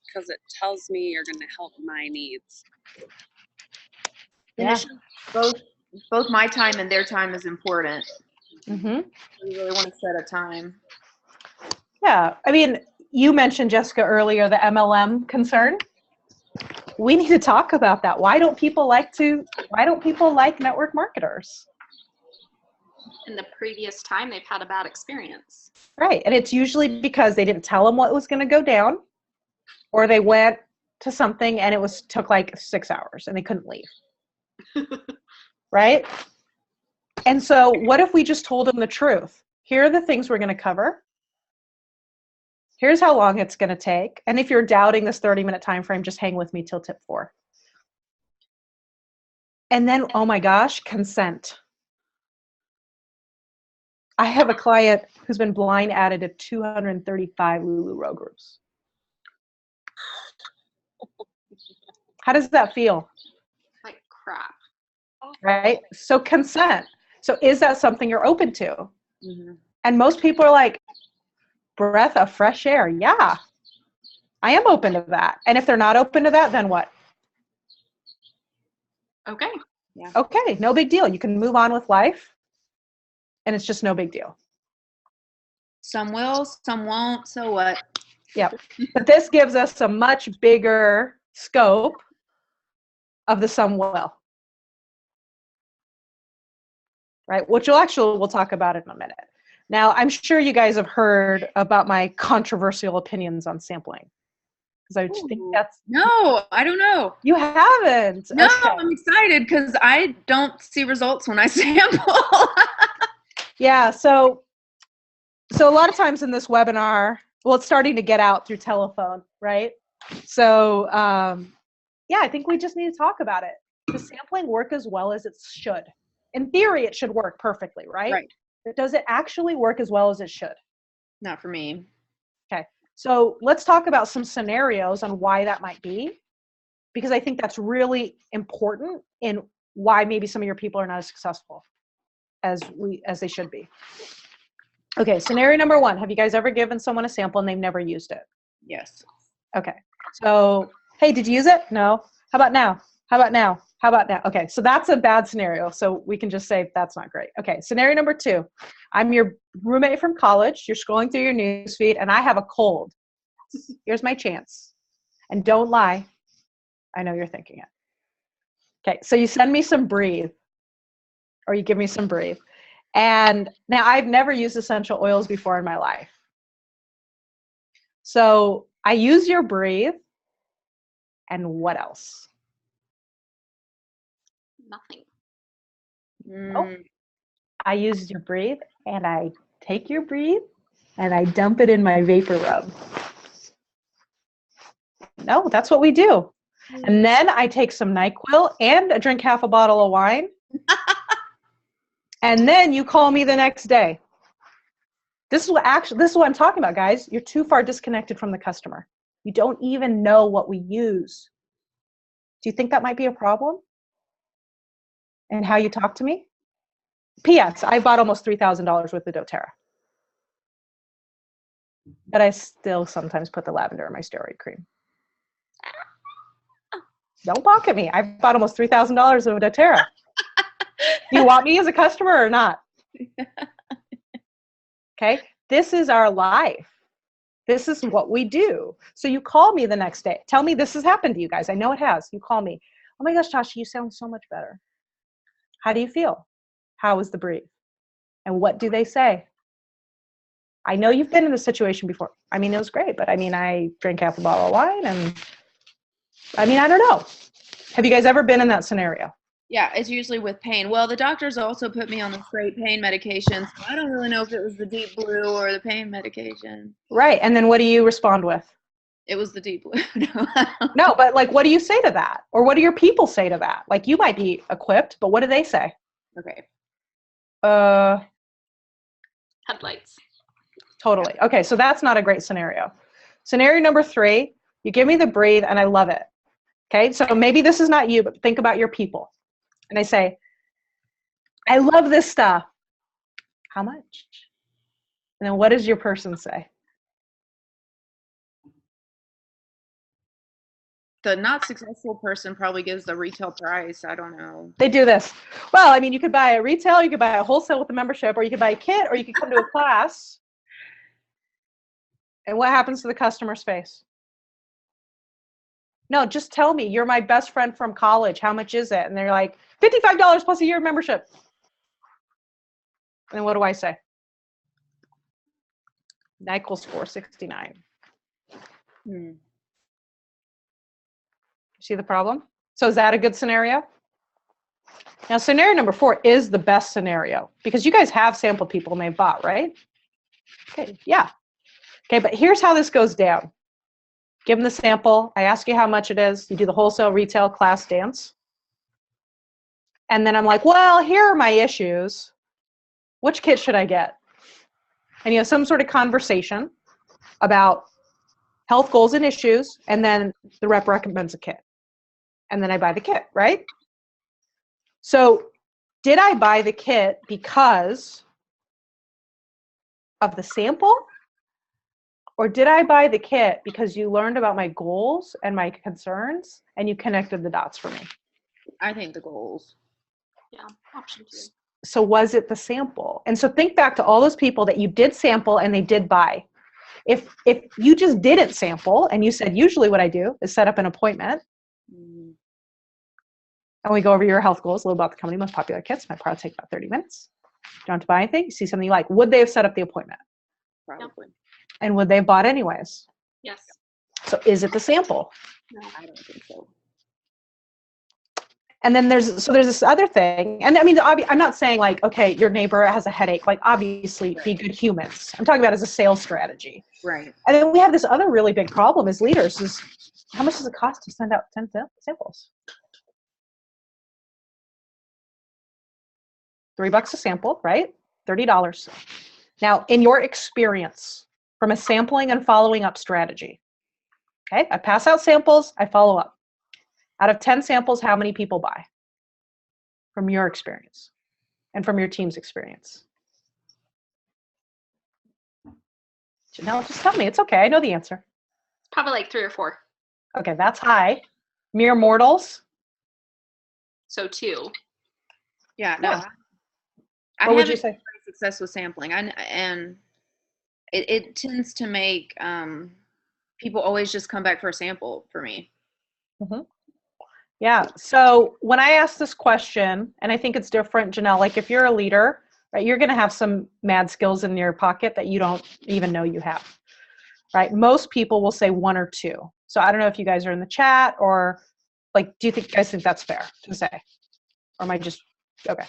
Because it tells me you're going to help my needs. Yeah. Both my time and their time is important. Mm-hmm. We really want to set a time. Yeah, I mean, you mentioned, Jessica, earlier, the MLM concern. We need to talk about that. Why don't people like network marketers? In the previous time, they've had a bad experience. Right, and it's usually because they didn't tell them what was going to go down, or they went to something and it took like 6 hours and they couldn't leave. Right? And so what if we just told them the truth? Here are the things we're going to cover. Here's how long it's going to take. And if you're doubting this 30-minute time frame, just hang with me till tip 4. And then, oh my gosh, consent. I have a client who's been blind added to 235 LuLaRoe groups. How does that feel? Like crap. Right? So consent. So is that something you're open to? Mm-hmm. And most people are like, breath of fresh air. Yeah, I am open to that. And if they're not open to that, then what? Okay. Yeah. Okay, no big deal. You can move on with life. And it's just no big deal. Some will, some won't, so what? Yep. But this gives us a much bigger scope of the some will. Right? Which we'll talk about in a minute. Now, I'm sure you guys have heard about my controversial opinions on sampling. Because I just think that's... No, I don't know. You haven't? No, Okay. I'm excited because I don't see results when I sample. Yeah, so a lot of times in this webinar, well, it's starting to get out through telephone, right? So, yeah, I think we just need to talk about it. Does sampling work as well as it should? In theory, it should work perfectly, right? Right. But does it actually work as well as it should? Not for me. Okay, so let's talk about some scenarios on why that might be, because I think that's really important in why maybe some of your people are not as successful as they should be. Okay, scenario number 1. Have you guys ever given someone a sample and they've never used it? Yes. Okay, so, hey, did you use it? No. How about now? How about now? How about now? Okay, so that's a bad scenario. So we can just say that's not great. Okay, scenario number 2. I'm your roommate from college. You're scrolling through your newsfeed and I have a cold. Here's my chance. And don't lie. I know you're thinking it. Okay, so you send me some Breathe, or you give me some Breathe. And now I've never used essential oils before in my life. So I use your Breathe, and what else? Nothing. Oh, I use your Breathe, and I take your Breathe, and I dump it in my vapor rub. No, that's what we do. And then I take some NyQuil and I drink half a bottle of wine. And then you call me the next day. This is what I'm talking about, guys. You're too far disconnected from the customer. You don't even know what we use. Do you think that might be a problem? And how you talk to me? P.S. I bought almost $3,000 worth of doTERRA. But I still sometimes put the lavender in my steroid cream. Don't balk at me. I bought almost $3,000 of doTERRA. Do you want me as a customer or not? Okay, this is our life. This is what we do. So you call me the next day. Tell me this has happened to you guys. I know it has. You call me. Oh my gosh, Tasha, you sound so much better. How do you feel? How was the Breathe? And what do they say? I know you've been in this situation before. I mean, it was great, but I mean, I drank half a bottle of wine and I mean, I don't know. Have you guys ever been in that scenario? Yeah, it's usually with pain. Well, the doctors also put me on the straight pain medication, so I don't really know if it was the Deep Blue or the pain medication. Right, and then what do you respond with? It was the Deep Blue. No, but like, what do you say to that? Or what do your people say to that? Like, you might be equipped, but what do they say? Okay. Headlights. Totally. Okay, so that's not a great scenario. Scenario number 3, you give me the Breathe and I love it. Okay, so maybe this is not you, but think about your people. And I say, I love this stuff. How much? And then what does your person say? The not successful person probably gives the retail price. I don't know. They do this. Well, I mean, you could buy a retail, you could buy a wholesale with a membership, or you could buy a kit, or you could come to a class. And what happens to the customer's face? No, just tell me. You're my best friend from college. How much is it? And they're like, $55 plus a year membership. And what do I say? NyQuil's $469. See the problem? So is that a good scenario? Now, scenario number 4 is the best scenario because you guys have sampled people and they bought, right? Okay, yeah. Okay, but here's how this goes down. Give them the sample. I ask you how much it is. You do the wholesale, retail, class dance. And then I'm like, well, here are my issues. Which kit should I get? And you have some sort of conversation about health goals and issues, and then the rep recommends a kit. And then I buy the kit, right? So did I buy the kit because of the sample? Or did I buy the kit because you learned about my goals and my concerns and you connected the dots for me? I think the goals. Yeah, option 2. So was it the sample? And so think back to all those people that you did sample and they did buy. If you just didn't sample and you said, usually what I do is set up an appointment and we go over your health goals, a little about the company, most popular kits. My products take about 30 minutes. Don't have to buy anything. You see something you like. Would they have set up the appointment? Probably. And would they have bought anyways? Yes. So is it the sample? No. I don't think so. And then there's this other thing. And I mean, I'm not saying like, okay, your neighbor has a headache. Like, obviously, be good humans. I'm talking about as a sales strategy. Right. And then we have this other really big problem as leaders is how much does it cost to send out 10 samples? $3 a sample, right? $30. Now, in your experience, from a sampling and following up strategy, okay, I pass out samples, I follow up. Out of 10 samples, how many people buy? From your experience and from your team's experience. Janelle, just tell me. It's okay. I know the answer. It's probably like 3 or 4. Okay, that's high. Mere mortals. So 2. Yeah. No. Yeah. I What would you haven't say? had success with sampling, and it tends to make people always just come back for a sample for me. Mm-hmm. Yeah. So when I ask this question, and I think it's different, Janelle, like if you're a leader, right, you're going to have some mad skills in your pocket that you don't even know you have, right? Most people will say 1 or 2. So I don't know if you guys are in the chat or like, do you guys think that's fair to say? Or am I just, okay.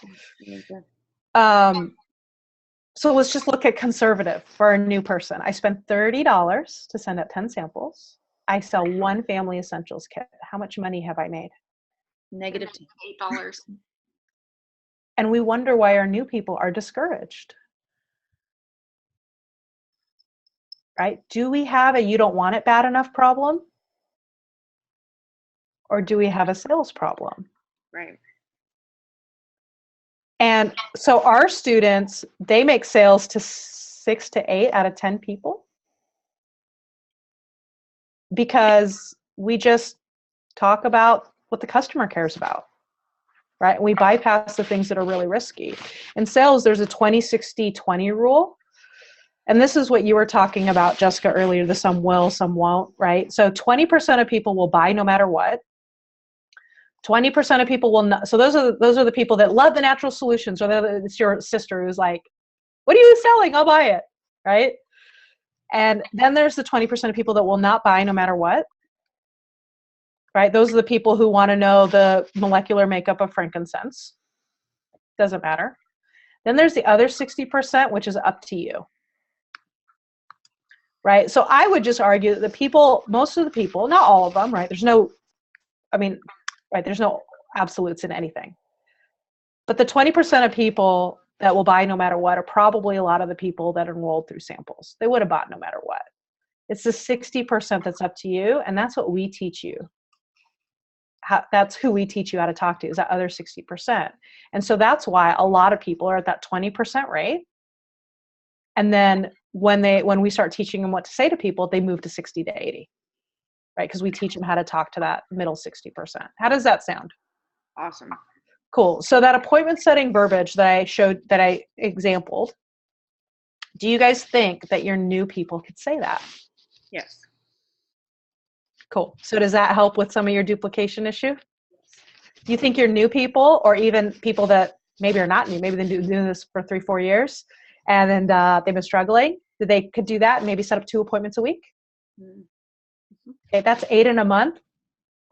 So let's just look at conservative for a new person. I spent $30 to send out 10 samples. I sell 1 family essentials kit. How much money have I made? Negative $8. And we wonder why our new people are discouraged. Right? Do we have a you don't want it bad enough problem? Or do we have a sales problem? Right. And so our students, they make sales to 6 to 8 out of 10 people because we just talk about what the customer cares about, right? We bypass the things that are really risky. In sales, there's a 20-60-20 rule. And this is what you were talking about, Jessica, earlier, the some will, some won't, right? So 20% of people will buy no matter what. 20% of people will not. So those are the people that love the natural solutions, or it's your sister who's like, what are you selling? I'll buy it, right? And then there's the 20% of people that will not buy no matter what, right? Those are the people who want to know the molecular makeup of frankincense. Doesn't matter. Then there's the other 60%, which is up to you, right? So I would just argue that the people, most of the people, not all of them, right? There's no absolutes in anything. But the 20% of people that will buy no matter what are probably a lot of the people that enrolled through samples. They would have bought no matter what. It's the 60% that's up to you, and that's what we teach you. That's who we teach you how to talk to, is that other 60%. And so that's why a lot of people are at that 20% rate. And then when we start teaching them what to say to people, they move to 60 to 80. Right? Because we teach them how to talk to that middle 60%. How does that sound? Awesome. Cool. So that appointment setting verbiage that I exampled, do you guys think that your new people could say that? Yes. Cool. So does that help with some of your duplication issue? Do you think your new people, or even people that maybe are not new, maybe they've been doing this for 3-4 years, and then they've been struggling, that they could do that and maybe set up 2 appointments a week? Mm-hmm. Okay, that's 8 in a month,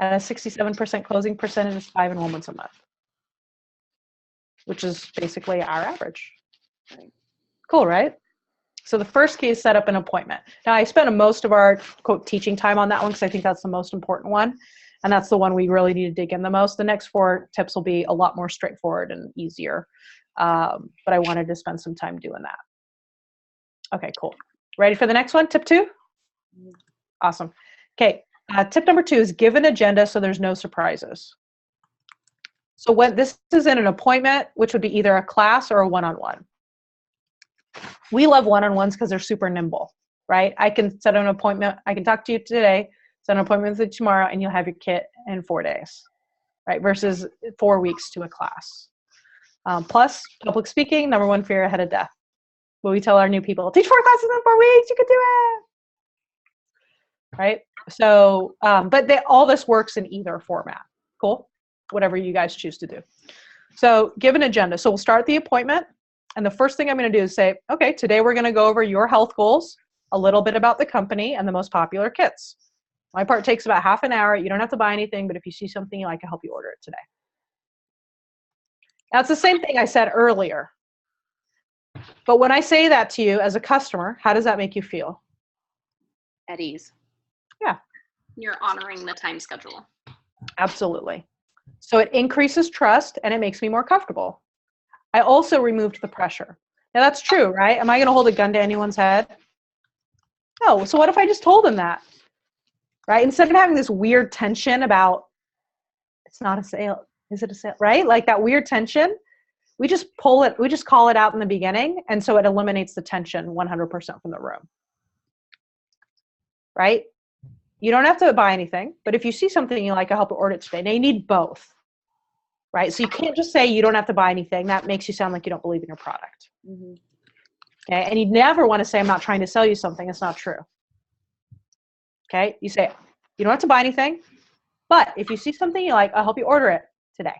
and a 67% closing percentage is 5 enrollments a month, which is basically our average. Right. Cool, right? So the first key is set up an appointment. Now, I spent most of our quote teaching time on that one because I think that's the most important one, and that's the one we really need to dig in the most. The next 4 tips will be a lot more straightforward and easier, but I wanted to spend some time doing that. Okay, cool. Ready for the next one? Tip 2? Awesome. Okay, tip number 2 is give an agenda so there's no surprises. So when this is in an appointment, which would be either a class or a one-on-one. We love one-on-ones because they're super nimble, right? I can set an appointment. I can talk to you today, set an appointment with you tomorrow, and you'll have your kit in 4 days, right? Versus 4 weeks to a class. Plus, public speaking, number 1 fear ahead of death. But we tell our new people, teach 4 classes in 4 weeks, you can do it, right? So, but all this works in either format. Cool? Whatever you guys choose to do. So give an agenda. So we'll start the appointment. And the first thing I'm going to do is say, okay, today we're going to go over your health goals, a little bit about the company, and the most popular kits. My part takes about half an hour. You don't have to buy anything, but if you see something you like, I'll help you order it today. Now, it's the same thing I said earlier. But when I say that to you as a customer, how does that make you feel? At ease. Yeah. You're honoring the time schedule. Absolutely. So it increases trust and it makes me more comfortable. I also removed the pressure. Now that's true, right? Am I going to hold a gun to anyone's head? No. So what if I just told them that? Right? Instead of having this weird tension about, it's not a sale. Is it a sale? Right? Like that weird tension. We just call it out in the beginning. And so it eliminates the tension 100% from the room. Right? You don't have to buy anything, but if you see something you like, I'll help you order it today. Now you need both. Right? So you can't just say you don't have to buy anything. That makes you sound like you don't believe in your product. Mm-hmm. Okay? And you never want to say, I'm not trying to sell you something. It's not true. Okay? You say, you don't have to buy anything, but if you see something you like, I'll help you order it today.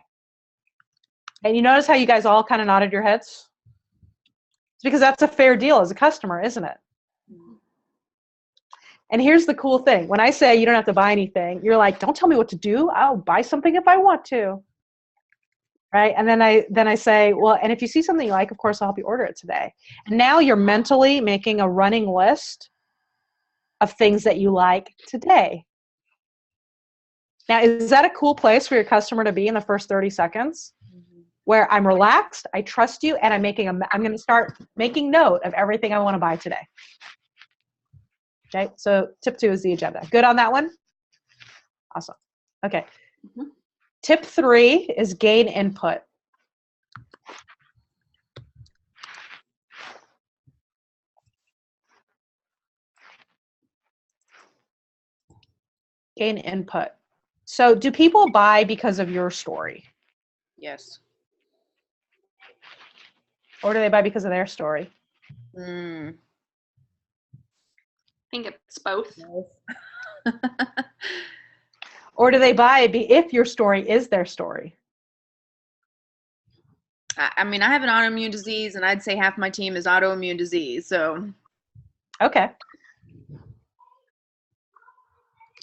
And you notice how you guys all kind of nodded your heads? It's because that's a fair deal as a customer, isn't it? Mm-hmm. And here's the cool thing. When I say you don't have to buy anything, you're like, don't tell me what to do. I'll buy something if I want to. Right? And then I say, well, and if you see something you like, of course, I'll help you order it today. And now you're mentally making a running list of things that you like today. Now, is that a cool place for your customer to be in the first 30 seconds? Mm-hmm. Where I'm relaxed, I trust you, and I'm going to start making note of everything I want to buy today. Okay, so tip 2 is the agenda. Good on that one? Awesome. Okay. Mm-hmm. Tip 3 is gain input. Gain input. So do people buy because of your story? Yes. Or do they buy because of their story? I think it's both. Or do they buy if your story is their story? I mean, I have an autoimmune disease, and I'd say half my team is autoimmune disease. So, okay,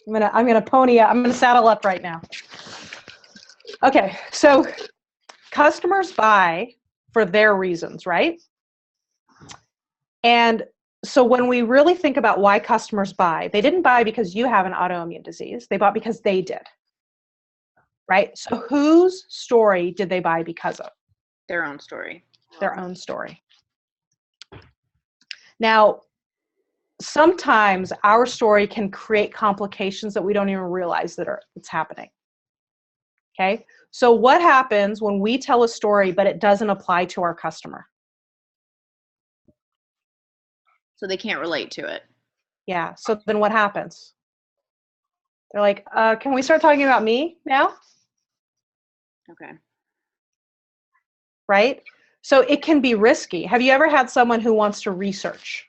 I'm gonna pony up. I'm gonna saddle up right now. Okay, so customers buy for their reasons, right? And so when we really think about why customers buy, they didn't buy because you have an autoimmune disease. They bought because they did, right? So whose story did they buy because of? Their own story. Their own story. Now, sometimes our story can create complications that we don't even realize that it's happening. Okay? So what happens when we tell a story but it doesn't apply to our customer? So they can't relate to it. Yeah. So then what happens? They're like, can we start talking about me now? Okay. Right? So it can be risky. Have you ever had someone who wants to research?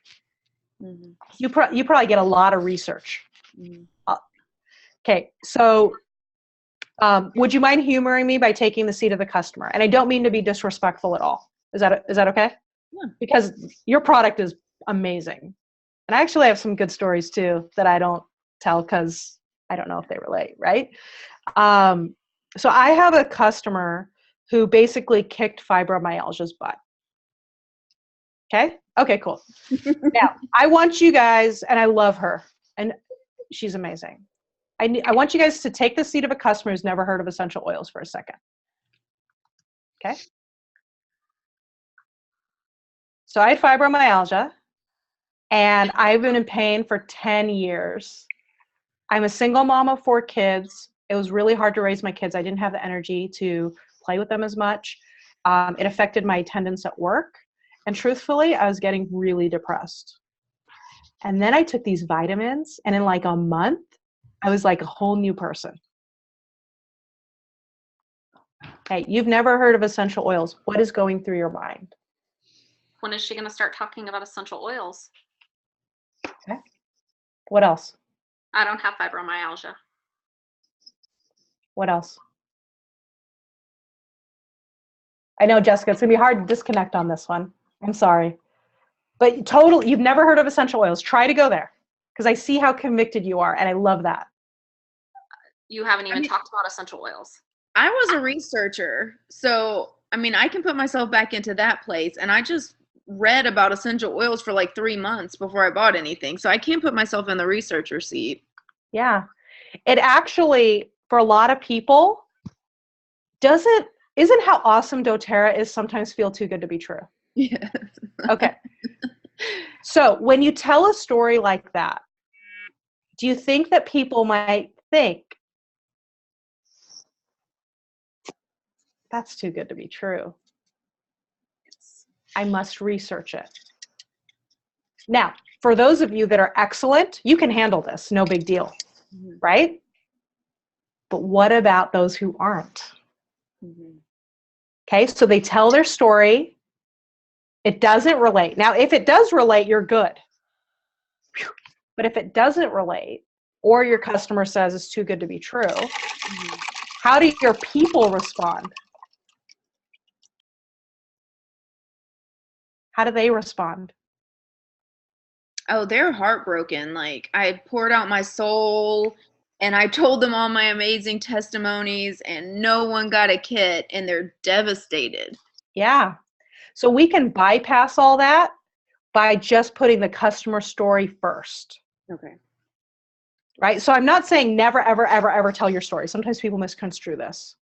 Mm-hmm. You probably get a lot of research. Mm-hmm. Okay. So would you mind humoring me by taking the seat of the customer? And I don't mean to be disrespectful at all. Is that okay? Yeah. Because your product is amazing. And I actually have some good stories too that I don't tell because I don't know if they relate, right? So I have a customer who basically kicked fibromyalgia's butt. Okay? Okay, cool. Now, I want you guys, and I love her, and she's amazing. I want you guys to take the seat of a customer who's never heard of essential oils for a second. Okay? So I had fibromyalgia, and I've been in pain for 10 years. I'm a single mom of 4 kids. It was really hard to raise my kids. I didn't have the energy to play with them as much. It affected my attendance at work. And truthfully, I was getting really depressed. And then I took these vitamins, and in like a month, I was like a whole new person. Hey, you've never heard of essential oils. What is going through your mind? When is she going to start talking about essential oils? Okay. What else? I don't have fibromyalgia. What else? I know, Jessica, it's going to be hard to disconnect on this one. I'm sorry. But totally, you've never heard of essential oils. Try to go there because I see how convicted you are, and I love that. You haven't even talked about essential oils. I was a researcher, so I mean, I can put myself back into that place, and I just read about essential oils for like 3 months before I bought anything, so I can't put myself in the researcher seat. Yeah. It actually, for a lot of people, isn't how awesome doTERRA is sometimes feel too good to be true. Yes. Okay. So when you tell a story like that, do you think that people might think, that's too good to be true? I must research it. Now, for those of you that are excellent, you can handle this, no big deal, right? But what about those who aren't? Okay, so they tell their story. It doesn't relate. Now, if it does relate, you're good. But if it doesn't relate, or your customer says it's too good to be true, how do your people respond? How do they respond? Oh, they're heartbroken. Like, I poured out my soul and I told them all my amazing testimonies and no one got a kit and they're devastated. Yeah. So we can bypass all that by just putting the customer story first. Okay. Right? So I'm not saying never, ever, ever, ever tell your story. Sometimes people misconstrue this.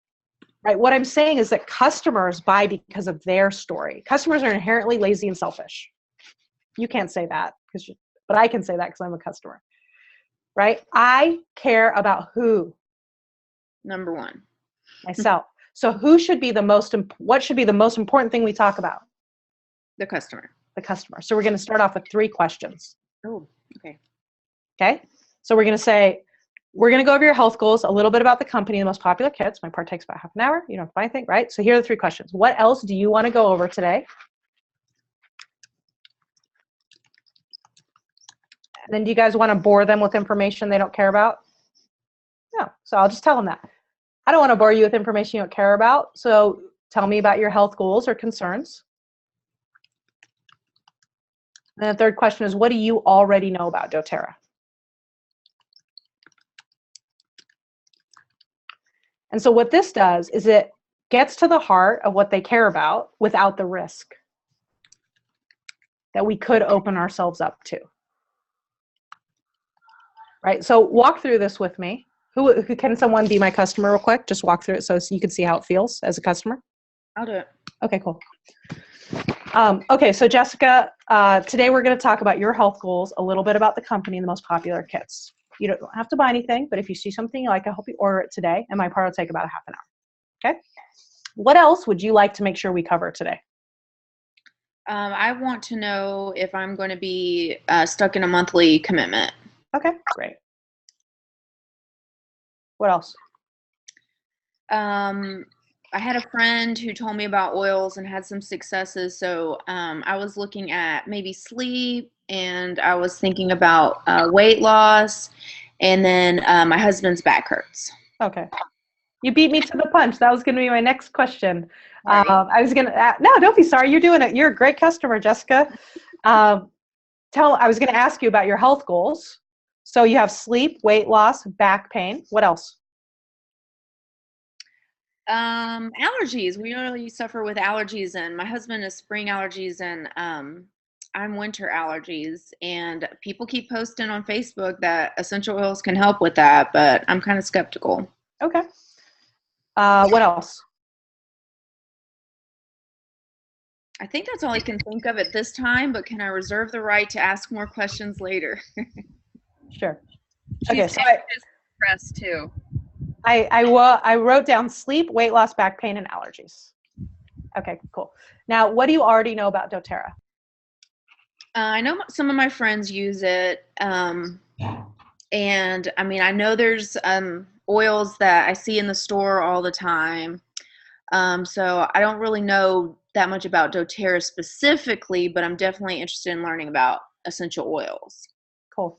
Right? What I'm saying is that customers buy because of their story. Customers are inherently lazy and selfish. You can't say that, but I can say that because I'm a customer. Right? I care about who? Number one. Myself. So what should be the most important thing we talk about? The customer. The customer. So we're going to start off with 3 questions. Oh, okay. Okay? So we're going to go over your health goals, a little bit about the company, the most popular kits. My part takes about half an hour. You don't have to buy anything, right? So here are the 3 questions. What else do you want to go over today? And then do you guys want to bore them with information they don't care about? No. So I'll just tell them that. I don't want to bore you with information you don't care about. So tell me about your health goals or concerns. And the 3rd question is, what do you already know about doTERRA? And so what this does is it gets to the heart of what they care about without the risk that we could open ourselves up to. Right? So walk through this with me. Who can someone be my customer real quick? Just walk through it so you can see how it feels as a customer. I'll do it. Okay, cool. Okay, so Jessica, today we're going to talk about your health goals, a little bit about the company and the most popular kits. You don't have to buy anything, but if you see something you like, I'll help you order it today, and my part will take about a half an hour. Okay? What else would you like to make sure we cover today? I want to know if I'm going to be stuck in a monthly commitment. Okay, great. What else? I had a friend who told me about oils and had some successes. So I was looking at maybe sleep, and I was thinking about weight loss, and then my husband's back hurts. Okay. You beat me to the punch. That was going to be my next question. Right. I was going to, no, don't be sorry. You're doing it. You're a great customer, Jessica. I was going to ask you about your health goals. So you have sleep, weight loss, back pain. What else? Allergies. We really suffer with allergies, and my husband has spring allergies, and I'm winter allergies. And people keep posting on Facebook that essential oils can help with that, but I'm kind of skeptical. Okay. What else? I think that's all I can think of at this time, but can I reserve the right to ask more questions later? Sure. Okay, so Stress too. I wrote down sleep, weight loss, back pain, and allergies. Okay, cool. Now, what do you already know about doTERRA? I know some of my friends use it, and I mean, I know there's oils that I see in the store all the time, so I don't really know that much about doTERRA specifically, but I'm definitely interested in learning about essential oils. Cool.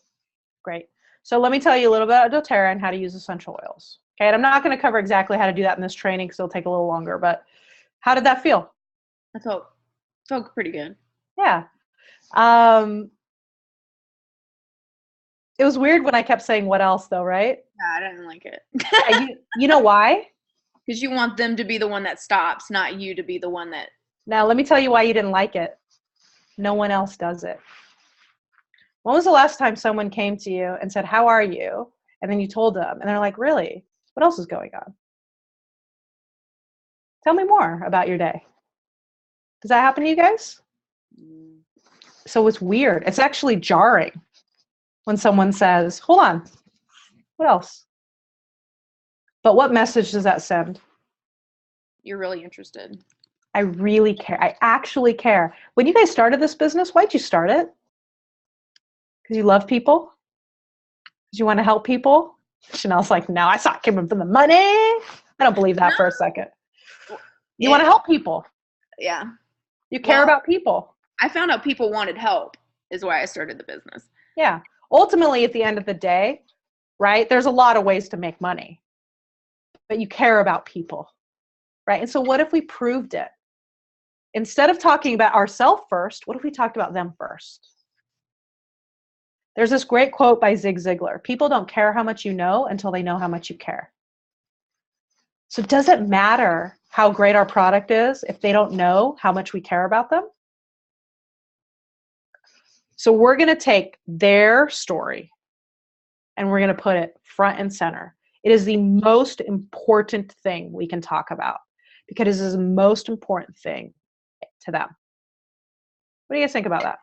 Great. So let me tell you a little bit about doTERRA and how to use essential oils. Okay, and I'm not going to cover exactly how to do that in this training because it'll take a little longer, but How did that feel? I felt pretty good. Yeah. It was weird when I kept saying what else though, right? Yeah, I didn't like it. Yeah, you know why? Because you want them to be the one that stops, not you to be the one that. Now, let me tell you why you didn't like it. No one else does it. When was the last time someone came to you and said, how are you? And then you told them, and they're like, really? What else is going on? Tell me more about your day. Does that happen to you guys? So it's weird. It's actually jarring when someone says, hold on, what else? But what message does that send? You're really interested. I really care. I actually care. When you guys started this business, why'd you start it? Because you love people? Because you want to help people? Chanel's like, no, I saw it came from the money. I don't believe that for a second. You want to help people. Yeah. You care about people. I found out people wanted help is why I started the business. Yeah. Ultimately, at the end of the day, right, there's a lot of ways to make money. But you care about people, right? And so what if we proved it? Instead of talking about ourselves first, what if we talked about them first? There's this great quote by Zig Ziglar. People don't care how much you know until they know how much you care. So does it matter how great our product is if they don't know how much we care about them? So we're going to take their story and we're going to put it front and center. It is the most important thing we can talk about because it is the most important thing to them. What do you guys think about that?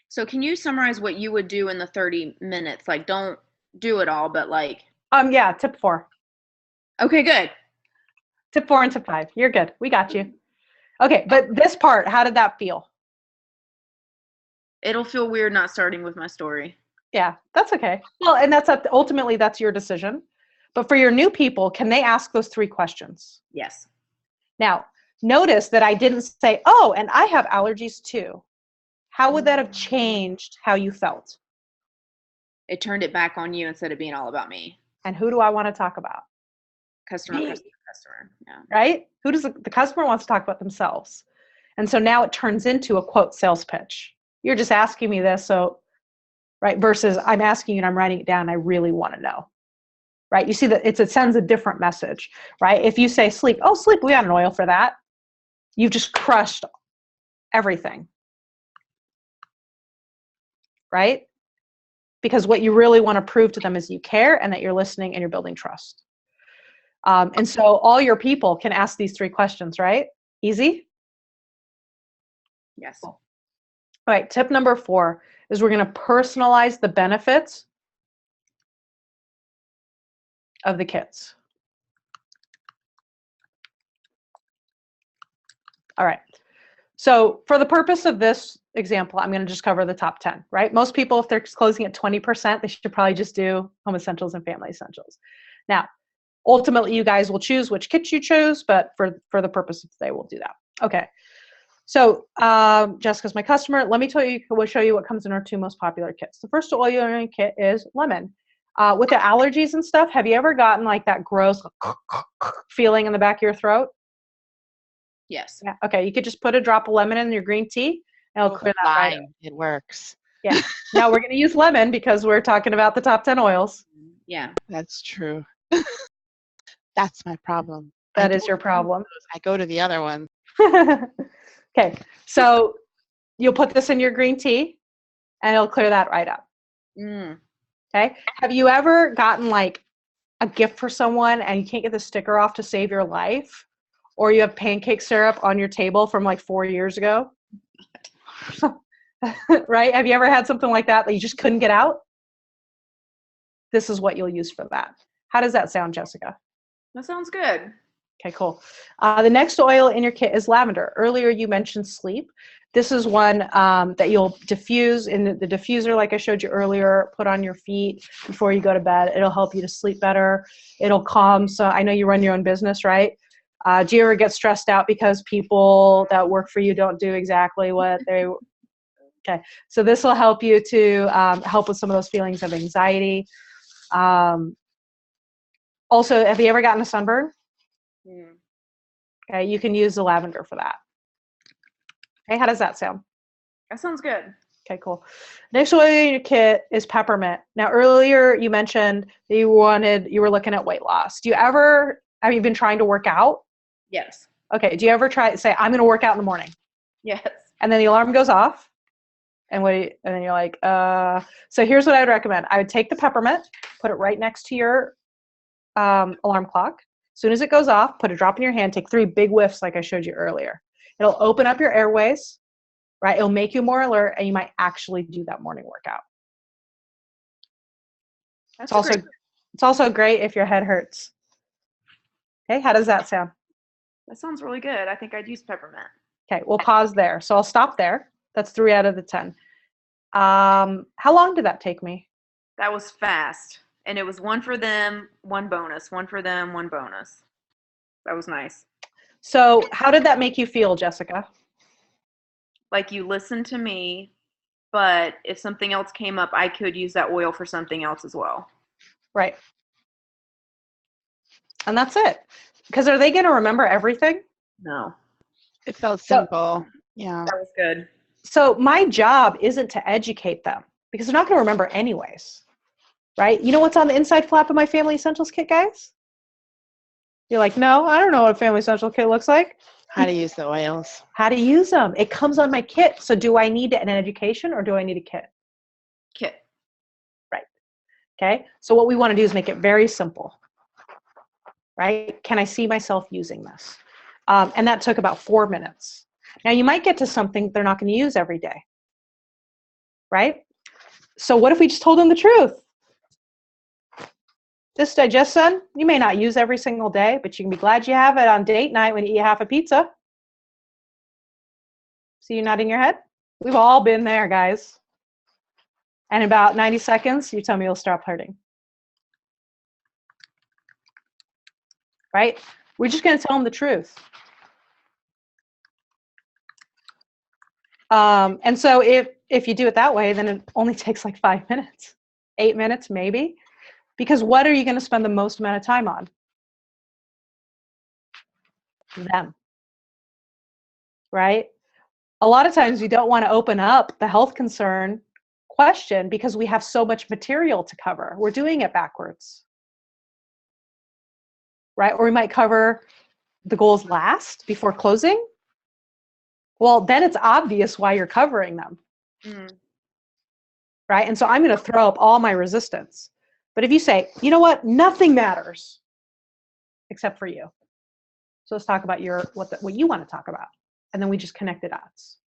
So can you summarize what you would do in the 30 minutes? Like, don't do it all, but like. Yeah, tip 4. Okay, good. Tip 4 and tip 5. You're good. We got you. Okay, but this part, how did that feel? It'll feel weird not starting with my story. Yeah, that's okay. Well, and ultimately that's your decision. But for your new people, can they ask those 3 questions? Yes. Now, notice that I didn't say, oh, and I have allergies too. How would that have changed how you felt? It turned it back on you instead of being all about me. And who do I want to talk about? Customer. Yeah. Right? Who does the customer wants to talk about themselves? And so now it turns into a quote sales pitch. You're just asking me this, so right, versus I'm asking you and I'm writing it down. I really want to know. Right? You see that it sends a different message, right? If you say sleep, oh, sleep, we got an oil for that. You've just crushed everything. Right? Because what you really want to prove to them is you care and that you're listening and you're building trust. And so all your people can ask these 3 questions, right? Easy? Yes. All right, tip number 4 is we're going to personalize the benefits of the kits. All right. So for the purpose of this example, I'm going to just cover the top 10, right? Most people, if they're closing at 20%, they should probably just do home essentials and family essentials. Now, ultimately, you guys will choose which kits you choose, but for the purpose of today, we'll do that. Okay. So Jessica's my customer. Let me we'll show you what comes in our 2 most popular kits. The first oil kit is lemon. With the allergies and stuff, have you ever gotten like that gross feeling in the back of your throat? Yes. Yeah. Okay. You could just put a drop of lemon in your green tea and it'll clear that right up. It works. Yeah. Now we're going to use lemon because we're talking about the top 10 oils. Yeah. That's true. That's my problem. That is your problem. I go to the other one. Okay. So you'll put this in your green tea and it'll clear that right up. Okay. Have you ever gotten like a gift for someone and you can't get the sticker off to save your life? Or you have pancake syrup on your table from like 4 years ago? Right? Have you ever had something like that you just couldn't get out? This is what you'll use for that. How does that sound, Jessica? That sounds good. Okay, cool. The next oil in your kit is lavender. Earlier you mentioned sleep. This is one that you'll diffuse in the diffuser like I showed you earlier, put on your feet before you go to bed. It'll help you to sleep better. It'll calm. So I know you run your own business, right? Do you ever get stressed out because people that work for you don't do exactly what they... Okay, so this will help you to help with some of those feelings of anxiety. Also, have you ever gotten a sunburn? Mm. Okay, you can use the lavender for that. Okay, how does that sound? That sounds good. Okay, cool. Next one in your kit is peppermint. Now, earlier you mentioned that you were looking at weight loss. Have you been trying to work out? Yes. Okay, do you ever say, I'm going to work out in the morning? Yes. And then the alarm goes off, and then you're like, so here's what I would recommend. I would take the peppermint, put it right next to your alarm clock. As soon as it goes off, put a drop in your hand, take 3 big whiffs like I showed you earlier. It'll open up your airways, right? It'll make you more alert, and you might actually do that morning workout. It's also great if your head hurts. Okay, how does that sound? That sounds really good. I think I'd use peppermint. Okay, we'll pause there. So I'll stop there. That's 3 out of the 10. How long did that take me? That was fast. And it was 1 for them, 1 bonus. 1 for them, 1 bonus. That was nice. So how did that make you feel, Jessica? Like you listened to me, but if something else came up, I could use that oil for something else as well. Right. And that's it. Because are they going to remember everything? No. It felt simple. Yeah. That was good. So my job isn't to educate them because they're not going to remember anyways. Right? You know what's on the inside flap of my Family Essentials kit, guys? You're like, no, I don't know what a Family Essentials kit looks like. How to use the oils. How to use them. It comes on my kit. So do I need an education or do I need a kit? Kit. Right. Okay. So what we want to do is make it very simple. Right? Can I see myself using this? And that took about 4 minutes. Now you might get to something they're not going to use every day. Right? So what if we just told them the truth? This Digessun, you may not use every single day, but you can be glad you have it on date night when you eat half a pizza. See you nodding your head? We've all been there, guys. And in about 90 seconds, your tummy will stop hurting. Right? We're just going to tell them the truth. And so if you do it that way, then it only takes like 5 minutes, 8 minutes maybe. Because what are you going to spend the most amount of time on? Them. Right? A lot of times we don't want to open up the health concern question because we have so much material to cover. We're doing it backwards. Right? Or we might cover the goals last before closing. Well, then it's obvious why you're covering them. Mm. Right? And so I'm going to throw up all my resistance. But if you say, you know what, nothing matters except for you. So let's talk about what you want to talk about. And then we just connect the dots.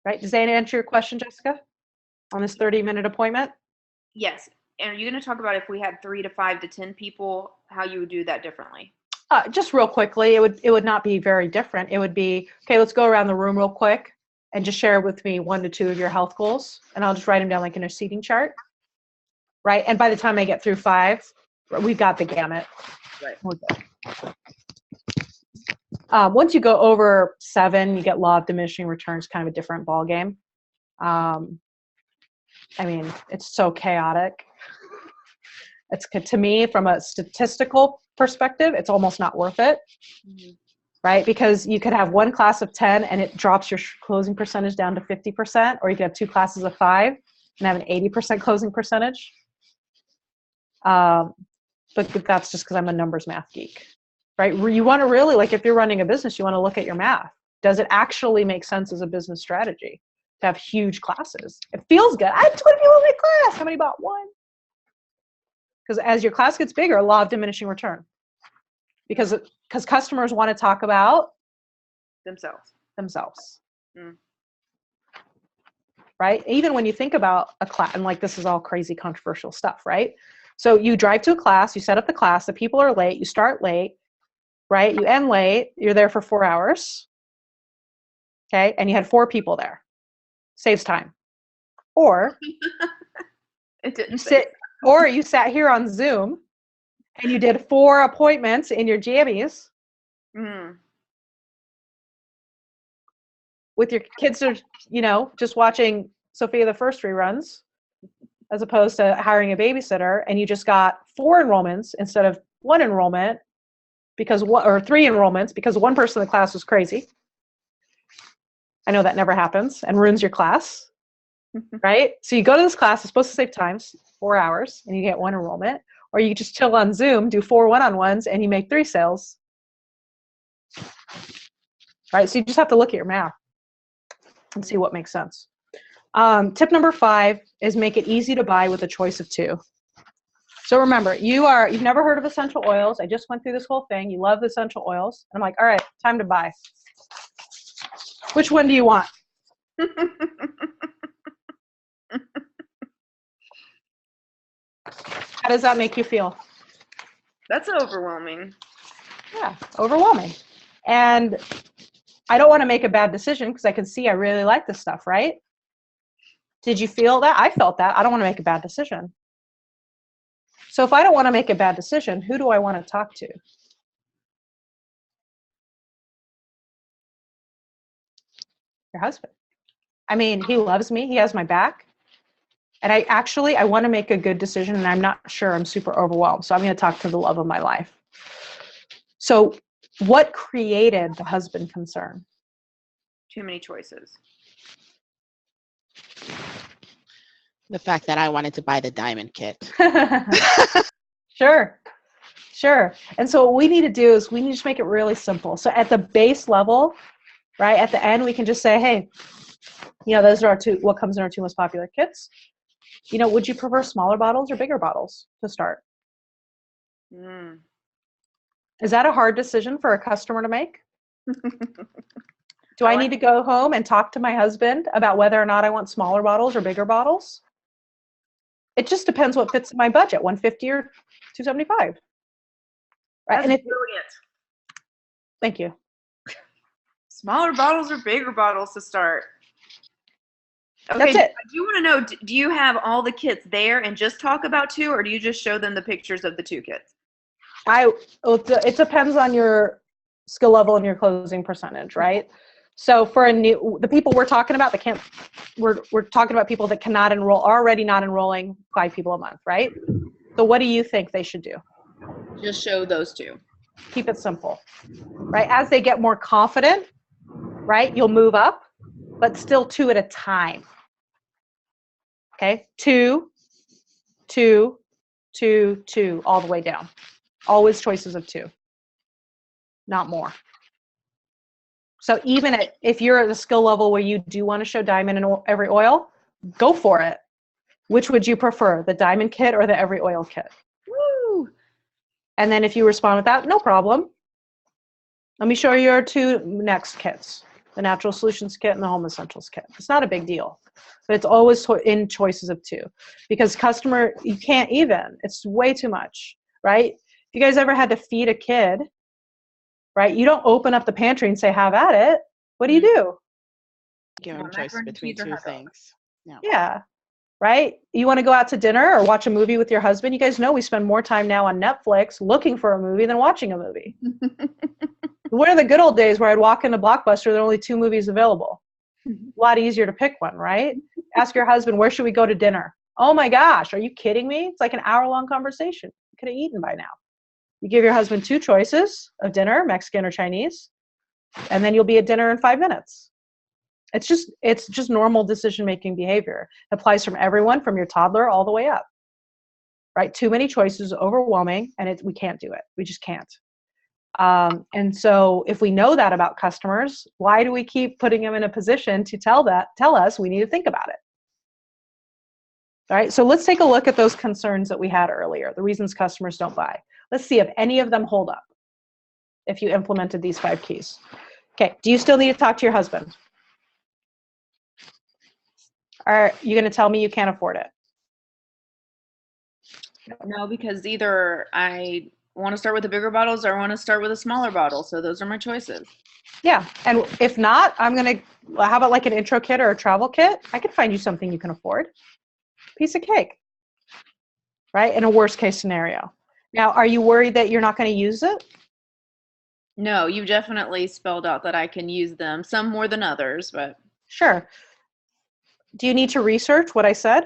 Right? Does that answer your question, Jessica, on this 30-minute appointment? Yes. And are you going to talk about if we had 3 to 5 to 10 people, how you would do that differently? Just real quickly, it would not be very different. It would be, okay, let's go around the room real quick and just share with me 1 to 2 of your health goals. And I'll just write them down like in a seating chart. Right? And by the time I get through 5, we've got the gamut. Right. We're good. Once you go over 7, you get law of diminishing returns, kind of a different ball game. I mean, it's so chaotic. It's, to me, from a statistical perspective, it's almost not worth it. Mm-hmm. Right? Because you could have 1 class of 10 and it drops your closing percentage down to 50%, or you could have 2 classes of 5 and have an 80% closing percentage. But that's just because I'm a numbers math geek, right? You want to really, like if you're running a business, you want to look at your math. Does it actually make sense as a business strategy to have huge classes? It feels good. I had 20 people in my class. How many bought 1? Because as your class gets bigger, law of diminishing return. Because customers want to talk about themselves. Mm. Right? Even when you think about a class, and like this is all crazy controversial stuff, right? So you drive to a class, you set up the class, the people are late, you start late, right? You end late, you're there for 4 hours, okay? And you had 4 people there. Saves time. Or It didn't or you sat here on Zoom and you did 4 appointments in your jammies. Mm. With your kids are, just watching Sophia the First reruns. as opposed to hiring a babysitter, and you just got 4 enrollments instead of 1 enrollment or 3 enrollments because one person in the class was crazy. I know that never happens and ruins your class, right? So you go to this class, it's supposed to save time, 4 hours, and you get 1 enrollment, or you just chill on Zoom, do 4 one-on-ones, and you make 3 sales. Right? So you just have to look at your math and see what makes sense. Tip number 5 is make it easy to buy with a choice of 2. So remember, you've never heard of essential oils. I just went through this whole thing. You love essential oils. I'm like, all right, time to buy. Which one do you want? How does that make you feel? That's overwhelming. Yeah, overwhelming. And I don't want to make a bad decision because I can see I really like this stuff, right? Did you feel that? I felt that. I don't want to make a bad decision. So if I don't want to make a bad decision, who do I want to talk to? Your husband. I mean, he loves me. He has my back. And I want to make a good decision, and I'm not sure. I'm super overwhelmed. So I'm going to talk to the love of my life. So what created the husband concern? Too many choices. The fact that I wanted to buy the diamond kit. Sure. And so what we need to do is we need to just make it really simple. So at the base level, right, at the end, we can just say, hey, those are what comes in our 2 most popular kits. Would you prefer smaller bottles or bigger bottles to start? Is that a hard decision for a customer to make? Do I need to go home and talk to my husband about whether or not I want smaller bottles or bigger bottles? It just depends what fits in my budget, $150 or $275. Right? That's brilliant. Thank you. Smaller bottles or bigger bottles to start? Okay, That's it. I do want to know, do you have all the kits there and just talk about 2, or do you just show them the pictures of the 2 kits? It depends on your skill level and your closing percentage, right? So for the people we're talking about we're talking about people that cannot enroll, already not enrolling 5 people a month, right? So what do you think they should do? Just show those 2. Keep it simple, right? As they get more confident, right, you'll move up, but still 2 at a time. Okay, 2, 2, 2, 2, all the way down. Always choices of 2, not more. So even if you're at a skill level where you do want to show diamond in every oil, go for it. Which would you prefer, the diamond kit or the every oil kit? Woo! And then if you respond with that, no problem. Let me show you your 2 next kits, the Natural Solutions kit and the Home Essentials kit. It's not a big deal, but it's always in choices of 2 because you can't even, it's way too much, right? If you guys ever had to feed a kid, right? You don't open up the pantry and say, have at it. What do? Give them choice between 2 things. Yeah. Right? You want to go out to dinner or watch a movie with your husband? You guys know we spend more time now on Netflix looking for a movie than watching a movie. One of the good old days where I'd walk into Blockbuster, there are only 2 movies available. A lot easier to pick one, right? Ask your husband, where should we go to dinner? Oh my gosh, are you kidding me? It's like an hour-long conversation. You could have eaten by now. You give your husband 2 choices of dinner, Mexican or Chinese, and then you'll be at dinner in 5 minutes. It's just normal decision-making behavior. It applies from everyone, from your toddler all the way up. Right? Too many choices, overwhelming, and we can't do it. We just can't. And so if we know that about customers, why do we keep putting them in a position to tell us we need to think about it? All right, so let's take a look at those concerns that we had earlier, the reasons customers don't buy. Let's see if any of them hold up if you implemented these 5 keys. Okay, do you still need to talk to your husband? Are you going to tell me you can't afford it? No, because either I want to start with the bigger bottles or I want to start with a smaller bottle. So those are my choices. Yeah, and if not, how about like an intro kit or a travel kit? I could find you something you can afford. Piece of cake, right? In a worst case scenario. Now, are you worried that you're not going to use it? No, you definitely spelled out that I can use them, some more than others, but. Sure. Do you need to research what I said?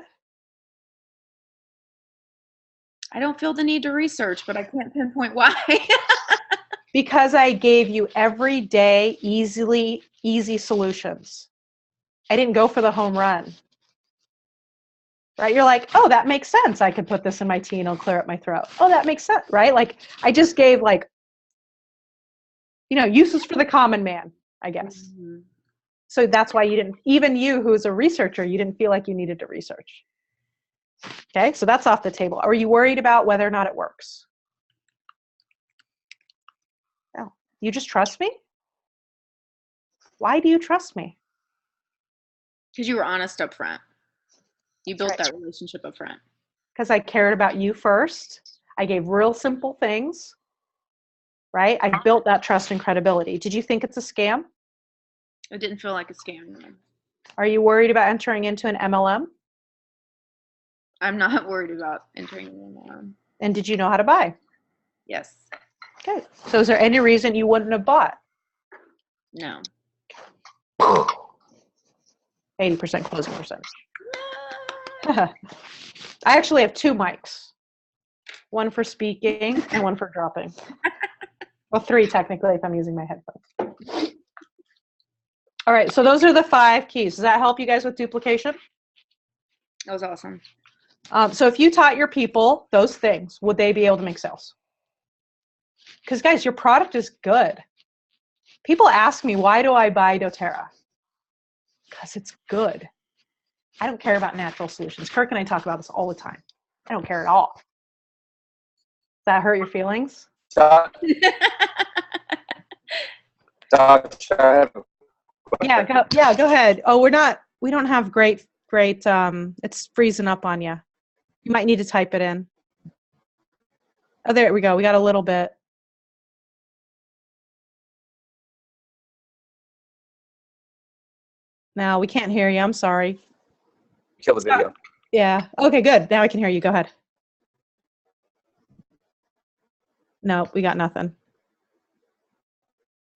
I don't feel the need to research, but I can't pinpoint why. Because I gave you everyday, easy solutions. I didn't go for the home run. Right? You're like, oh, that makes sense. I could put this in my tea and it'll clear up my throat. Oh, that makes sense, right? Like, I just gave uses for the common man, I guess. Mhm. So that's why you didn't, even you who's a researcher, you didn't feel like you needed to research. Okay, so that's off the table. Are you worried about whether or not it works? No. You just trust me? Why do you trust me? Because you were honest up front. You built Right. that relationship up front. Because I cared about you first. I gave real simple things, right? I built that trust and credibility. Did you think it's a scam? It didn't feel like a scam. Are you worried about entering into an MLM? I'm not worried about entering in. And did you know how to buy? Yes. Okay. So is there any reason you wouldn't have bought? No. 80% closing percentage. I actually have 2 mics. One for speaking and one for dropping. Well, 3 technically if I'm using my headphones. All right, so those are the 5 keys. Does that help you guys with duplication? That was awesome. So if you taught your people those things, would they be able to make sales? Because guys, your product is good. People ask me, why do I buy doTERRA? Because it's good. I don't care about natural solutions. Kirk and I talk about this all the time. I don't care at all. Does that hurt your feelings? Doc, I have a Yeah, go ahead. Oh, we don't have great, it's freezing up on you. You might need to type it in. Oh, there we go. We got a little bit. No, we can't hear you. I'm sorry. kill the video. Yeah. Okay, good. Now I can hear you. Go ahead. No, we got nothing.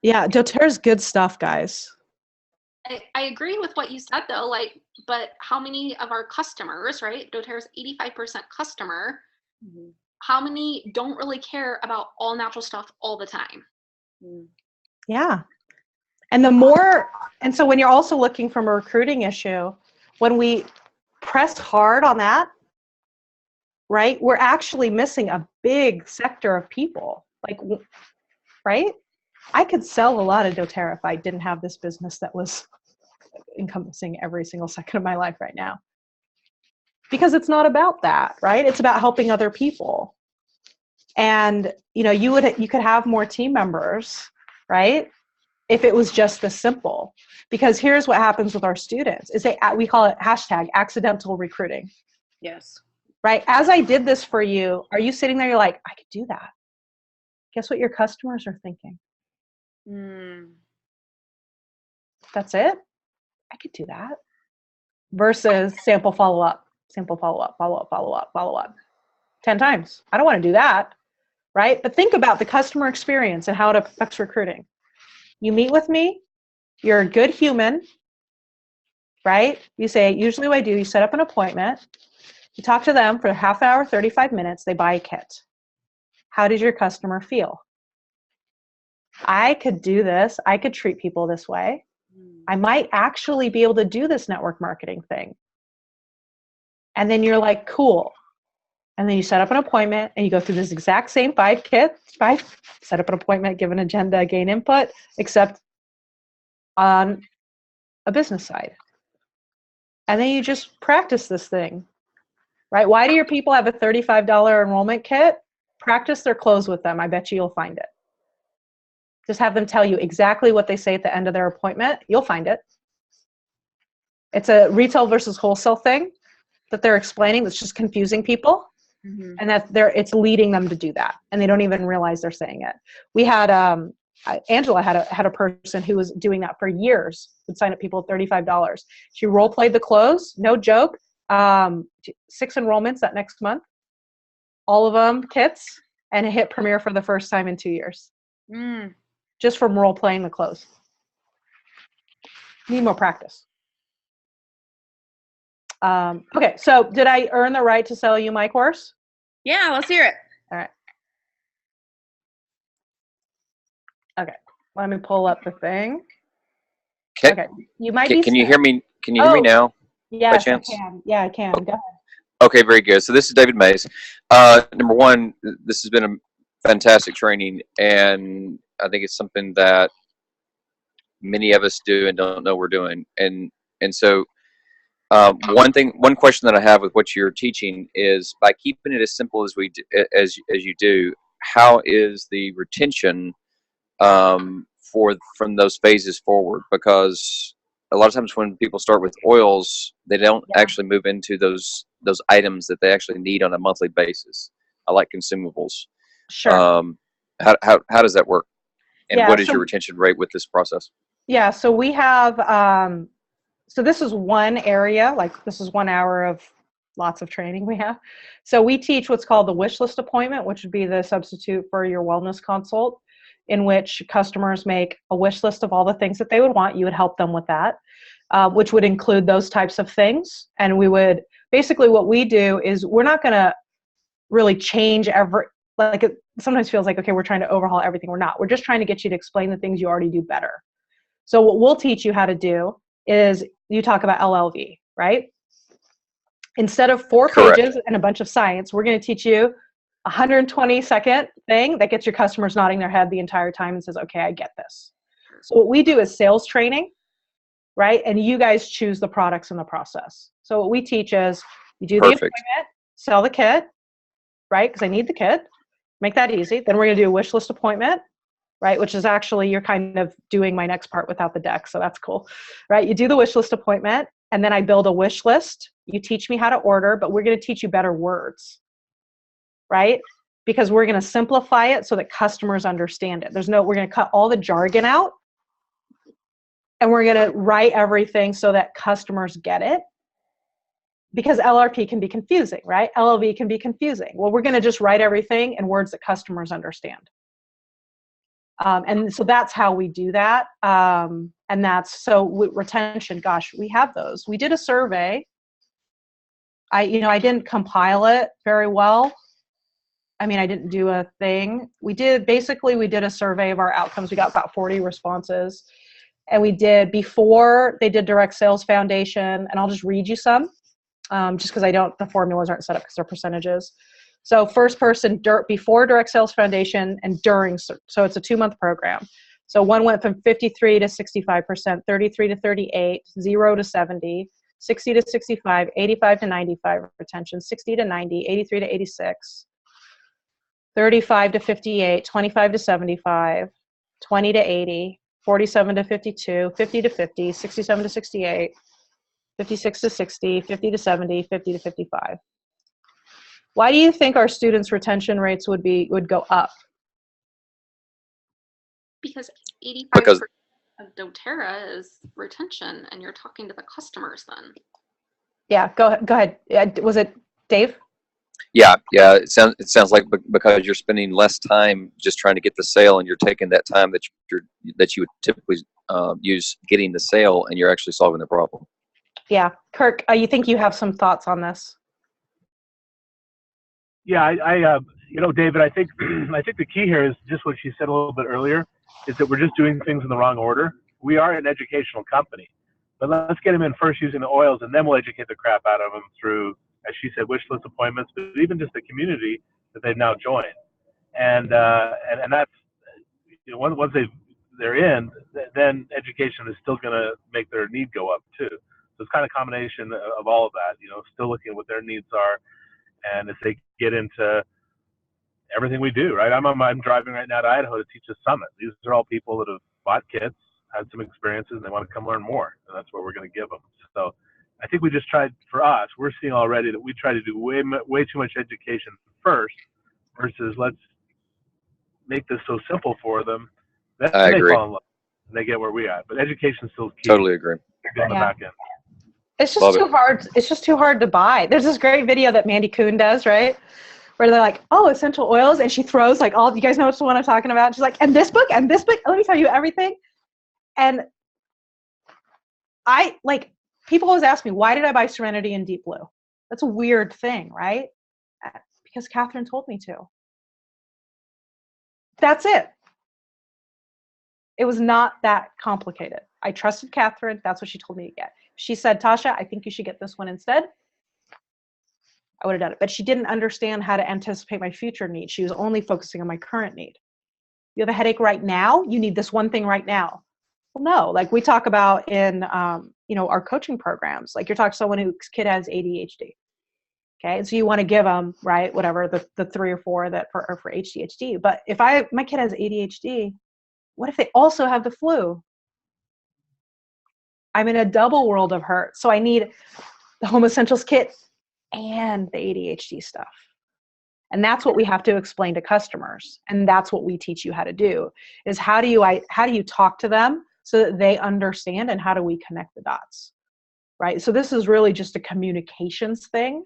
Yeah, doTERRA's good stuff, guys. I agree with what you said though, but how many of our customers, right? doTERRA's 85% customer, Mhm. how many don't really care about all natural stuff all the time? Mm. Yeah. And so when you're also looking from a recruiting issue, when we press hard on that, right, we're actually missing a big sector of people. Right? I could sell a lot of doTERRA if I didn't have this business that was encompassing every single second of my life right now. Because it's not about that, right? It's about helping other people. And you could have more team members, right? If it was just this simple. Because here's what happens with our students is we call it #accidental recruiting. Yes. Right? As I did this for you, are you sitting there, you're like, I could do that. Guess what your customers are thinking? Mm. That's it? I could do that. Versus sample follow-up, 10 times. I don't want to do that, right? But think about the customer experience and how it affects recruiting. You meet with me, you're a good human, right? You say, usually what I do, you set up an appointment, you talk to them for a half hour, 35 minutes, they buy a kit. How does your customer feel? I could do this. I could treat people this way. I might actually be able to do this network marketing thing. And then you're like, cool. And then you set up an appointment and you go through this exact same 5 kits, set up an appointment, give an agenda, gain input, except on a business side. And then you just practice this thing, right? Why do your people have a $35 enrollment kit? Practice their close with them. I bet you'll find it. Just have them tell you exactly what they say at the end of their appointment. You'll find it. It's a retail versus wholesale thing that they're explaining that's just confusing people. Mm-hmm. And it's leading them to do that. And they don't even realize they're saying it. We had, Angela had a person who was doing that for years, would sign up people at $35. She role played the close, no joke. 6 enrollments that next month, all of them kits, and it hit Premier for the first time in 2 years. Just from role playing the close. Need more practice. Okay, so did I earn the right to sell you my course? Yeah, let's hear it. All right. Okay. Let me pull up the thing. Okay. You might be. Can you hear me? Can you hear me now? Yes, chance? I can. Yeah, I can. Go ahead. Okay, very good. So this is David Mays. Number one, this has been a fantastic training, and I think it's something that many of us do and don't know we're doing. And so one question that I have with what you're teaching is, by keeping it as simple as as you do, how is the retention from those phases forward? Because a lot of times when people start with oils, they don't actually move into those items that they actually need on a monthly basis. I like consumables. Sure. How does that work? And what is so, your retention rate with this process? Yeah, so we have, so this is one area, like this is 1 hour of lots of training we have. So we teach what's called the wish list appointment, which would be the substitute for your wellness consult, in which customers make a wish list of all the things that they would want. You would help them with that, which would include those types of things. And we would, basically what we do is, we're not going to really change like it sometimes feels like, okay, we're trying to overhaul everything. We're not. We're just trying to get you to explain the things you already do better. So what we'll teach you how to do is, you talk about LLV, right? Instead of 4 pages and a bunch of science, we're going to teach you a 120-second thing that gets your customers nodding their head the entire time and says, okay, I get this. So what we do is sales training, right? And you guys choose the products in the process. So what we teach is, you do the appointment, sell the kit, right? Because I need the kit. Make that easy. Then we're going to do a wish list appointment, right? Which is actually, you're kind of doing my next part without the deck. So that's cool, right? You do the wish list appointment, and then I build a wish list. You teach me how to order, but we're going to teach you better words, right? Because we're going to simplify it so that customers understand it. We're going to cut all the jargon out, and we're going to write everything so that customers get it. Because LRP can be confusing, right? LLV can be confusing. Well, we're going to just write everything in words that customers understand. And so that's how we do that. And so with retention, gosh, we have those. We did a survey. I didn't compile it very well. I mean, I didn't do a thing. We did a survey of our outcomes. We got about 40 responses. And we did, before they did Direct Sales Foundation, and I'll just read you some, just because the formulas aren't set up because they're percentages. So first person, before Direct Sales Foundation, and during, so it's a 2-month program. So one went from 53 to 65%, 33 to 38, 0 to 70, 60 to 65, 85 to 95 retention, 60 to 90, 83 to 86, 35 to 58, 25 to 75, 20 to 80, 47 to 52, 50 to 50, 67 to 68, 56 to 60, 50 to 70, 50 to 55. Why do you think our students' retention rates would go up? Because 85% of doTERRA is retention, and you're talking to the customers then. Yeah, go ahead. Was it Dave? Yeah. It sounds like because you're spending less time just trying to get the sale, and you're taking that time that you would typically use getting the sale, and you're actually solving the problem. Yeah, Kirk, you think you have some thoughts on this? Yeah, David, I think the key here is just what she said a little bit earlier, is that we're just doing things in the wrong order. We are an educational company, but let's get them in first using the oils, and then we'll educate the crap out of them through, as she said, wish list appointments, but even just the community that they've now joined. And that's, once they're in, then education is still going to make their need go up too. So it's kind of a combination of all of that, still looking at what their needs are. And if they get into everything we do, right? I'm driving right now to Idaho to teach a summit. These are all people that have bought kits, had some experiences, and they want to come learn more. And that's what we're going to give them. So I think we just tried, for us, we're seeing already that we try to do way too much education first versus let's make this so simple for them that they fall in love and they get where we are. But education still key. Totally agree. On the back end. It's just too hard. It's just too hard to buy. There's this great video that Mandy Kuhn does, right? Where they're like, oh, essential oils. And she throws like you guys know what I'm talking about? She's like, and this book, let me tell you everything. And people always ask me, why did I buy Serenity and Deep Blue? That's a weird thing, right? Because Catherine told me to. That's it. It was not that complicated. I trusted Catherine. That's what she told me to get. She said, Tasha, I think you should get this one instead. I would have done it. But she didn't understand how to anticipate my future needs. She was only focusing on my current need. You have a headache right now? You need this one thing right now. Well, no, like we talk about in, our coaching programs, like you're talking to someone whose kid has ADHD. Okay, and so you want to give them, right, whatever, the 3 or 4 that are for ADHD. But if my kid has ADHD, what if they also have the flu? I'm in a double world of hurt. So I need the Home Essentials kit and the ADHD stuff. And that's what we have to explain to customers. And that's what we teach you how to do, is how do you talk to them so that they understand, and how do we connect the dots, right? So this is really just a communications thing,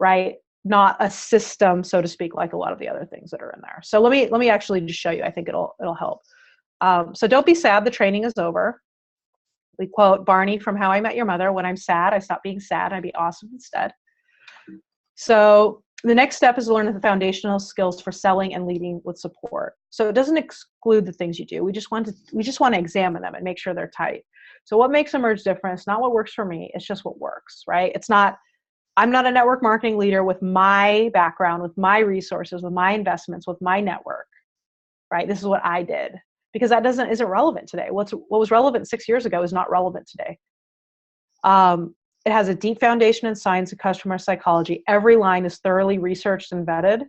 right? Not a system, so to speak, like a lot of the other things that are in there. So let me actually just show you. I think it'll help. So don't be sad. The training is over. We quote Barney from How I Met Your Mother: when I'm sad, I stop being sad, I be awesome instead. So the next step is to learn the foundational skills for selling and leading with support. So it doesn't exclude the things you do. We just want to examine them and make sure they're tight. So what makes Emerge different? It's not what works for me. It's just what works, right? I'm not a network marketing leader with my background, with my resources, with my investments, with my network, right? This is what I did, because that isn't relevant today. What was relevant 6 years ago is not relevant today. It has a deep foundation in science and customer psychology. Every line is thoroughly researched and vetted,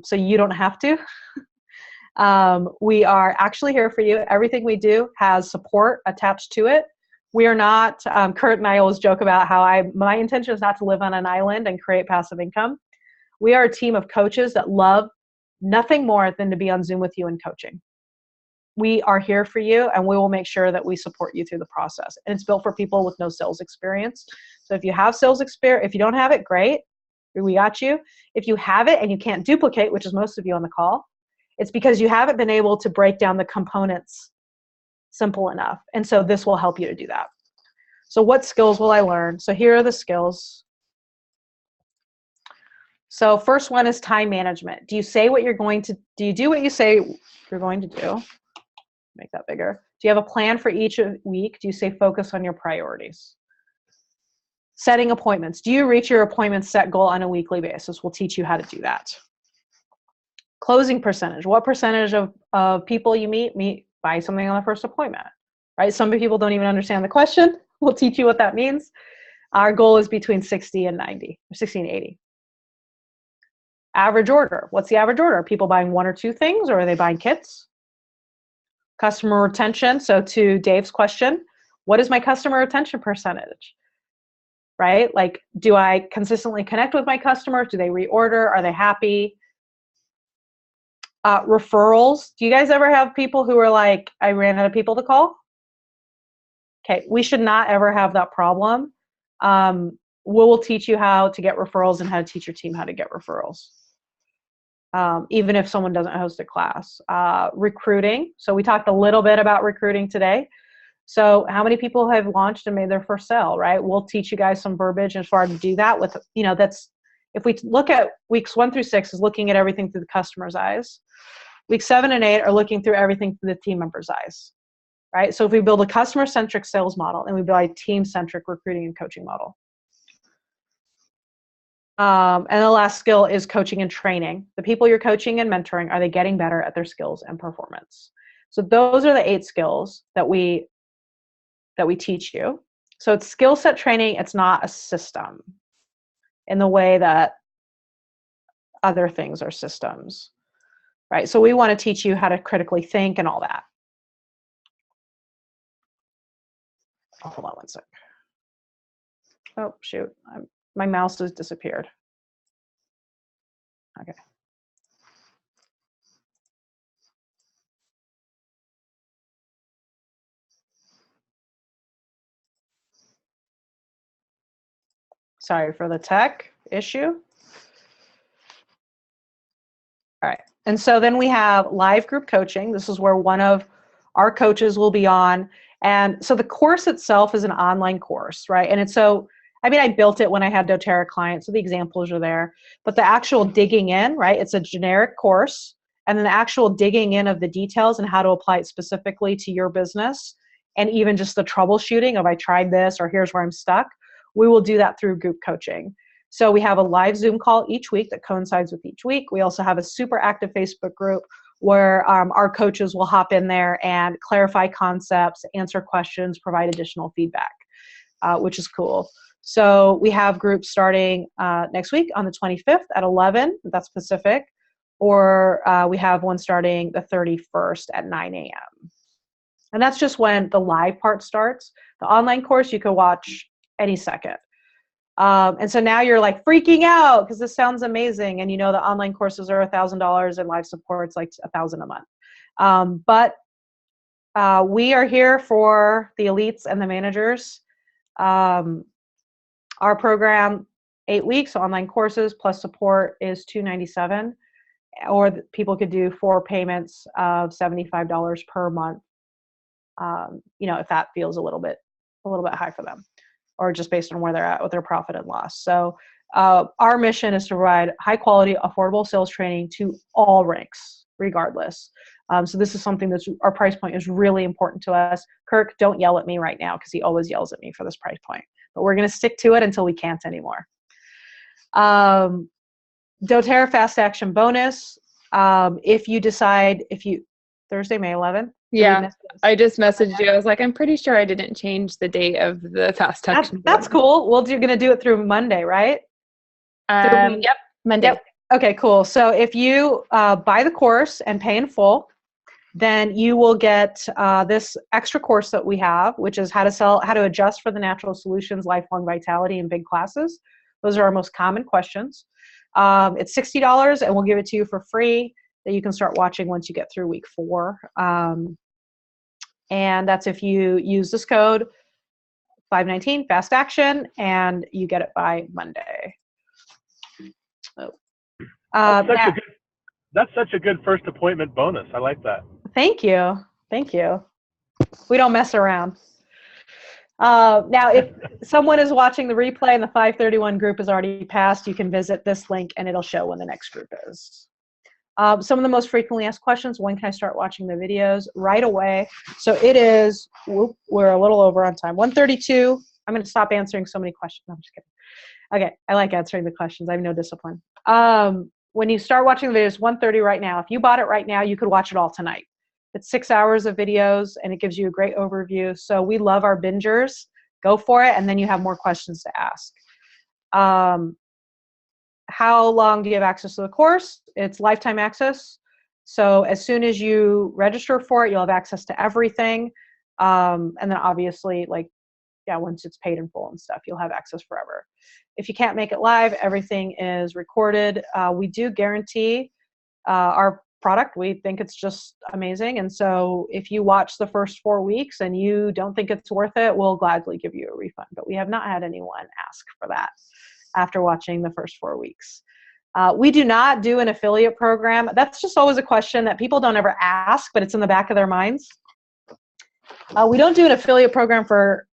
so you don't have to. We are actually here for you. Everything we do has support attached to it. We are not, Kurt and I always joke about how my intention is not to live on an island and create passive income. We are a team of coaches that love nothing more than to be on Zoom with you and coaching. We are here for you, and we will make sure that we support you through the process. And it's built for people with no sales experience. So if you have sales experience, if you don't have it, great. We got you. If you have it and you can't duplicate, which is most of you on the call, it's because you haven't been able to break down the components simple enough. And so this will help you to do that. So what skills will I learn? So here are the skills. So first one is time management. Do you do what you say you're going to do? Make that bigger. Do you have a plan for each week? Do you say focus on your priorities? Setting appointments. Do you reach your appointment set goal on a weekly basis? We'll teach you how to do that. Closing percentage. What percentage of people you meet by something on the first appointment, right? Some people don't even understand the question. We'll teach you what that means. Our goal is between 60 and 90, or 60 and 80. Average order. What's the average order? Are people buying 1 or 2 things, or are they buying kits? Customer retention. So to Dave's question, what is my customer retention percentage? Right? Like, do I consistently connect with my customers? Do they reorder? Are they happy? Referrals. Do you guys ever have people who are like, I ran out of people to call? Okay, we should not ever have that problem. We'll teach you how to get referrals and how to teach your team how to get referrals. Even if someone doesn't host a class. Recruiting. So we talked a little bit about recruiting today. So how many people have launched and made their first sale, right? We'll teach you guys some verbiage as far as to do that with, that's, if we look at weeks 1 through 6 is looking at everything through the customer's eyes. Weeks 7 and 8 are looking through everything through the team member's eyes, right? So if we build a customer-centric sales model and we build a team-centric recruiting and coaching model. And the last skill is coaching and training. The people you're coaching and mentoring, are they getting better at their skills and performance? So those are the 8 skills that we teach you. So it's skill set training. It's not a system in the way that other things are systems, right? So we want to teach you how to critically think and all that. Oh, hold on one sec. Oh, shoot. My mouse has disappeared. Okay. Sorry for the tech issue. All right. And so then we have live group coaching. This is where one of our coaches will be on. And so the course itself is an online course, right? And it's so I mean, I built it when I had doTERRA clients, so the examples are there. But the actual digging in, right? It's a generic course, and then the actual digging in of the details and how to apply it specifically to your business, and even just the troubleshooting of I tried this or here's where I'm stuck. We will do that through group coaching. So we have a live Zoom call each week that coincides with each week. We also have a super active Facebook group where our coaches will hop in there and clarify concepts, answer questions, provide additional feedback, which is cool. So we have groups starting next week on the 25th at 11, that's Pacific, or we have one starting the 31st at 9 a.m. And that's just when the live part starts. The online course you can watch any second. And so now you're like freaking out because this sounds amazing. And you know the online courses are $1,000 and live support's like $1,000 a month. But we are here for the elites and the managers. Our program, 8 weeks, online courses plus support is $297, or people could do 4 payments of $75 per month. You know, if that feels a little bit high for them, or just based on where they're at with their profit and loss. So our mission is to provide high quality, affordable sales training to all ranks, regardless. So this is something that's, our price point is really important to us. Kirk, don't yell at me right now because he always yells at me for this price point. But we're going to stick to it until we can't anymore. doTERRA Fast Action Bonus. If you decide, Thursday, May 11th. Yeah, I just messaged you. I was like, I'm pretty sure I didn't change the date of the Fast Action. That's cool. Well, you're going to do it through Monday, right? Yep, Monday. Yep. Okay, cool. So if you buy the course and pay in full, then you will get this extra course that we have, which is how to adjust for the natural solutions, lifelong vitality, and big classes. Those are our most common questions. It's $60, and we'll give it to you for free that you can start watching once you get through week 4. And that's if you use this code 519 Fast Action, and you get it by Monday. That's such a good first appointment bonus. I like that. Thank you. Thank you. We don't mess around. Now, if someone is watching the replay and the 531 group is already passed, you can visit this link and it'll show when the next group is. Some of the most frequently asked questions: when can I start watching the videos? Right away. So it is, we're a little over on time, 1:32. I'm going to stop answering so many questions. No, I'm just kidding. Okay, I like answering the questions. I have no discipline. When you start watching the videos, 1:30 right now. If you bought it right now, you could watch it all tonight. It's 6 hours of videos, and it gives you a great overview. So we love our bingers. Go for it, and then you have more questions to ask. How long do you have access to the course? It's lifetime access. So as soon as you register for it, you'll have access to everything. And then obviously, once it's paid in full and stuff, you'll have access forever. If you can't make it live, everything is recorded. We do guarantee our product. We think it's just amazing. And so if you watch the first 4 weeks and you don't think it's worth it, we'll gladly give you a refund. But we have not had anyone ask for that after watching the first 4 weeks. We do not do an affiliate program. That's just always a question that people don't ever ask, but it's in the back of their minds. We don't do an affiliate program for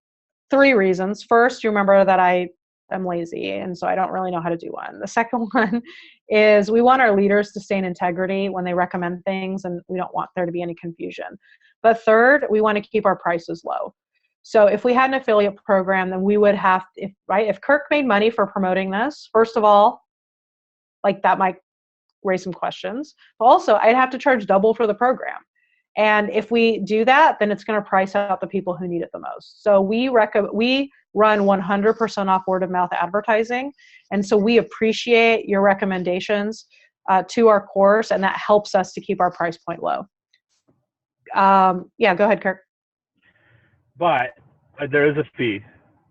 3 reasons. First, you remember that I am lazy, and so I don't really know how to do one. The second one is we want our leaders to stay in integrity when they recommend things, and we don't want there to be any confusion. But third, we want to keep our prices low. So if we had an affiliate program, then we would have, if Kirk made money for promoting this, first of all, that might raise some questions. But also, I'd have to charge double for the program. And if we do that, then it's going to price out the people who need it the most. So we run 100% off word of mouth advertising. And so we appreciate your recommendations to our course, and that helps us to keep our price point low. Yeah, go ahead, Kirk. But there is a fee,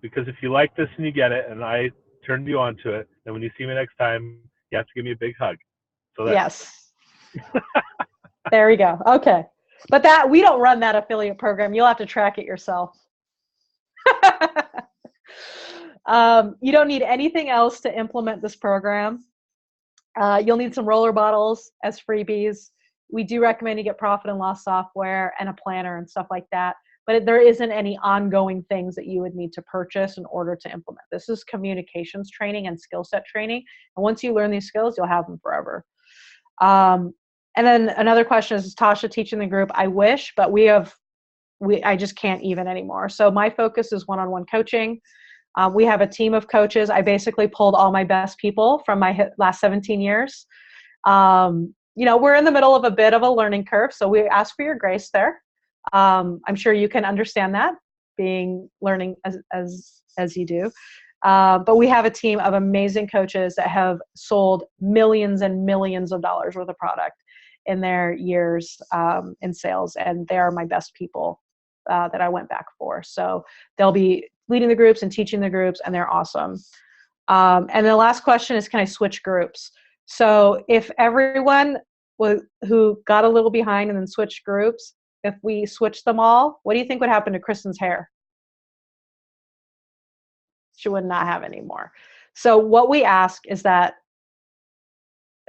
because if you like this and you get it, and I turned you on to it, then when you see me next time, you have to give me a big hug. So yes. There we go. Okay. But we don't run that affiliate program. You'll have to track it yourself. You don't need anything else to implement this program. You'll need some roller bottles as freebies. We do recommend you get profit and loss software and a planner and stuff like that. but there isn't any ongoing things that you would need to purchase in order to implement. This is communications training and skill set training. And once you learn these skills, you'll have them forever. And then another question is Tasha teaching the group? I wish, but I just can't even anymore. So my focus is one-on-one coaching. We have a team of coaches. I basically pulled all my best people from my last 17 years. We're in the middle of a bit of a learning curve, so we ask for your grace there. I'm sure you can understand that, learning as you do. But we have a team of amazing coaches that have sold millions and millions of dollars worth of product in their years in sales, and they are my best people that I went back for. So they'll be leading the groups and teaching the groups, and they're awesome. And the last question is, can I switch groups? So if everyone who got a little behind and then switched groups, if we switched them all, what do you think would happen to Kristen's hair? She would not have any more. So what we ask is that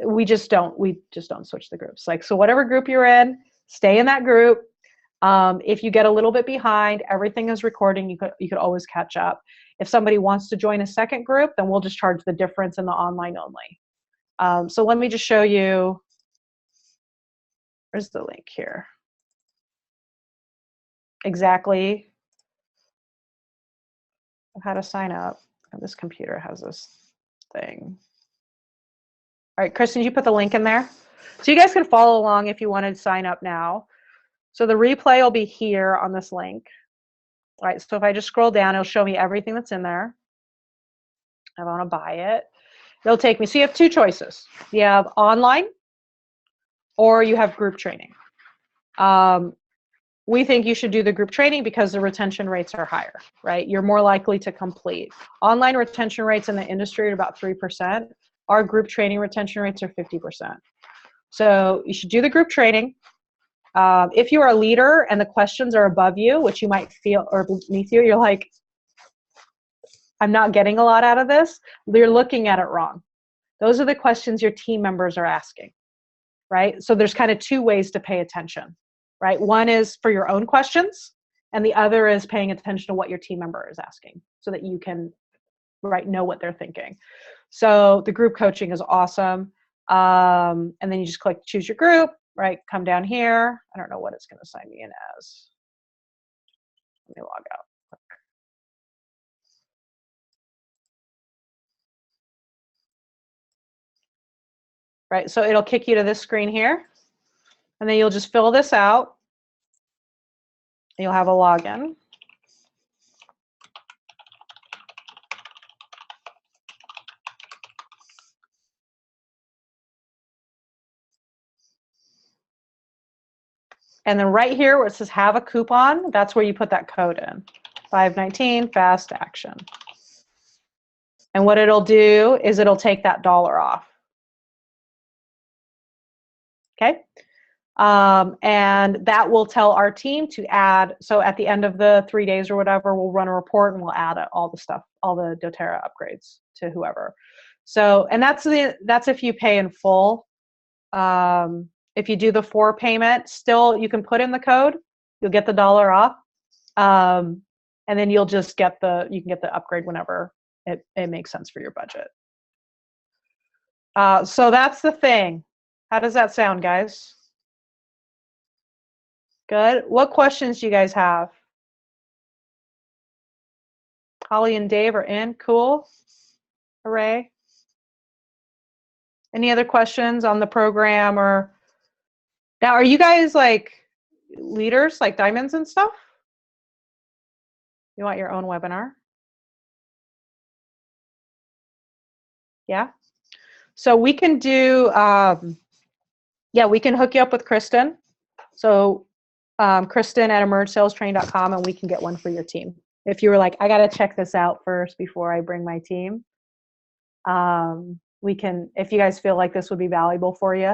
we just don't switch the groups. Like, so whatever group you're in, stay in that group. If you get a little bit behind, everything is recording. You could always catch up. If somebody wants to join a second group, then we'll just charge the difference in the online only. So let me just show you. Where's the link here? Exactly how to sign up. Oh, this computer has this thing. All right, Kristen, you put the link in there? So you guys can follow along if you want to sign up now. So the replay will be here on this link. All right, so if I just scroll down, it'll show me everything that's in there. I want to buy it. It'll take me, so you have two choices. You have online or you have group training. We think you should do the group training because the retention rates are higher, right? You're more likely to complete. Online retention rates in the industry are about 3%. Our group training retention rates are 50%. So you should do the group training. If you are a leader and the questions are above you, which you might feel, or beneath you, you're like, I'm not getting a lot out of this, you're looking at it wrong. Those are the questions your team members are asking, right? So there's kind of two ways to pay attention, right? One is for your own questions, and the other is paying attention to what your team member is asking so that you can, right, know what they're thinking. So the group coaching is awesome. And then you just click choose your group, right? Come down here. I don't know what it's going to sign me in as. Let me log out. Right, so it'll kick you to this screen here, and then you'll just fill this out. You'll have a login. And then right here where it says have a coupon, that's where you put that code in. 519 fast action. And what it'll do is it'll take that $1 off. Okay, and that will tell our team to add, so at the end of the 3 days or whatever, we'll run a report and we'll add all the stuff, all the doTERRA upgrades to whoever. So, and that's if you pay in full. If you do the 4 payment, still you can put in the code, you'll get the $1 off, and then you'll just you can get the upgrade whenever it makes sense for your budget. So that's the thing. How does that sound, guys? Good. What questions do you guys have? Holly and Dave are in. Cool. Hooray. Any other questions on the program? Or now, are you guys like leaders, like diamonds and stuff? You want your own webinar? Yeah. So we can do, yeah, we can hook you up with Kristen. So Kristen at emergesalestraining.com, and we can get one for your team. If you were like, I got to check this out first before I bring my team, we can, if you guys feel like this would be valuable for you,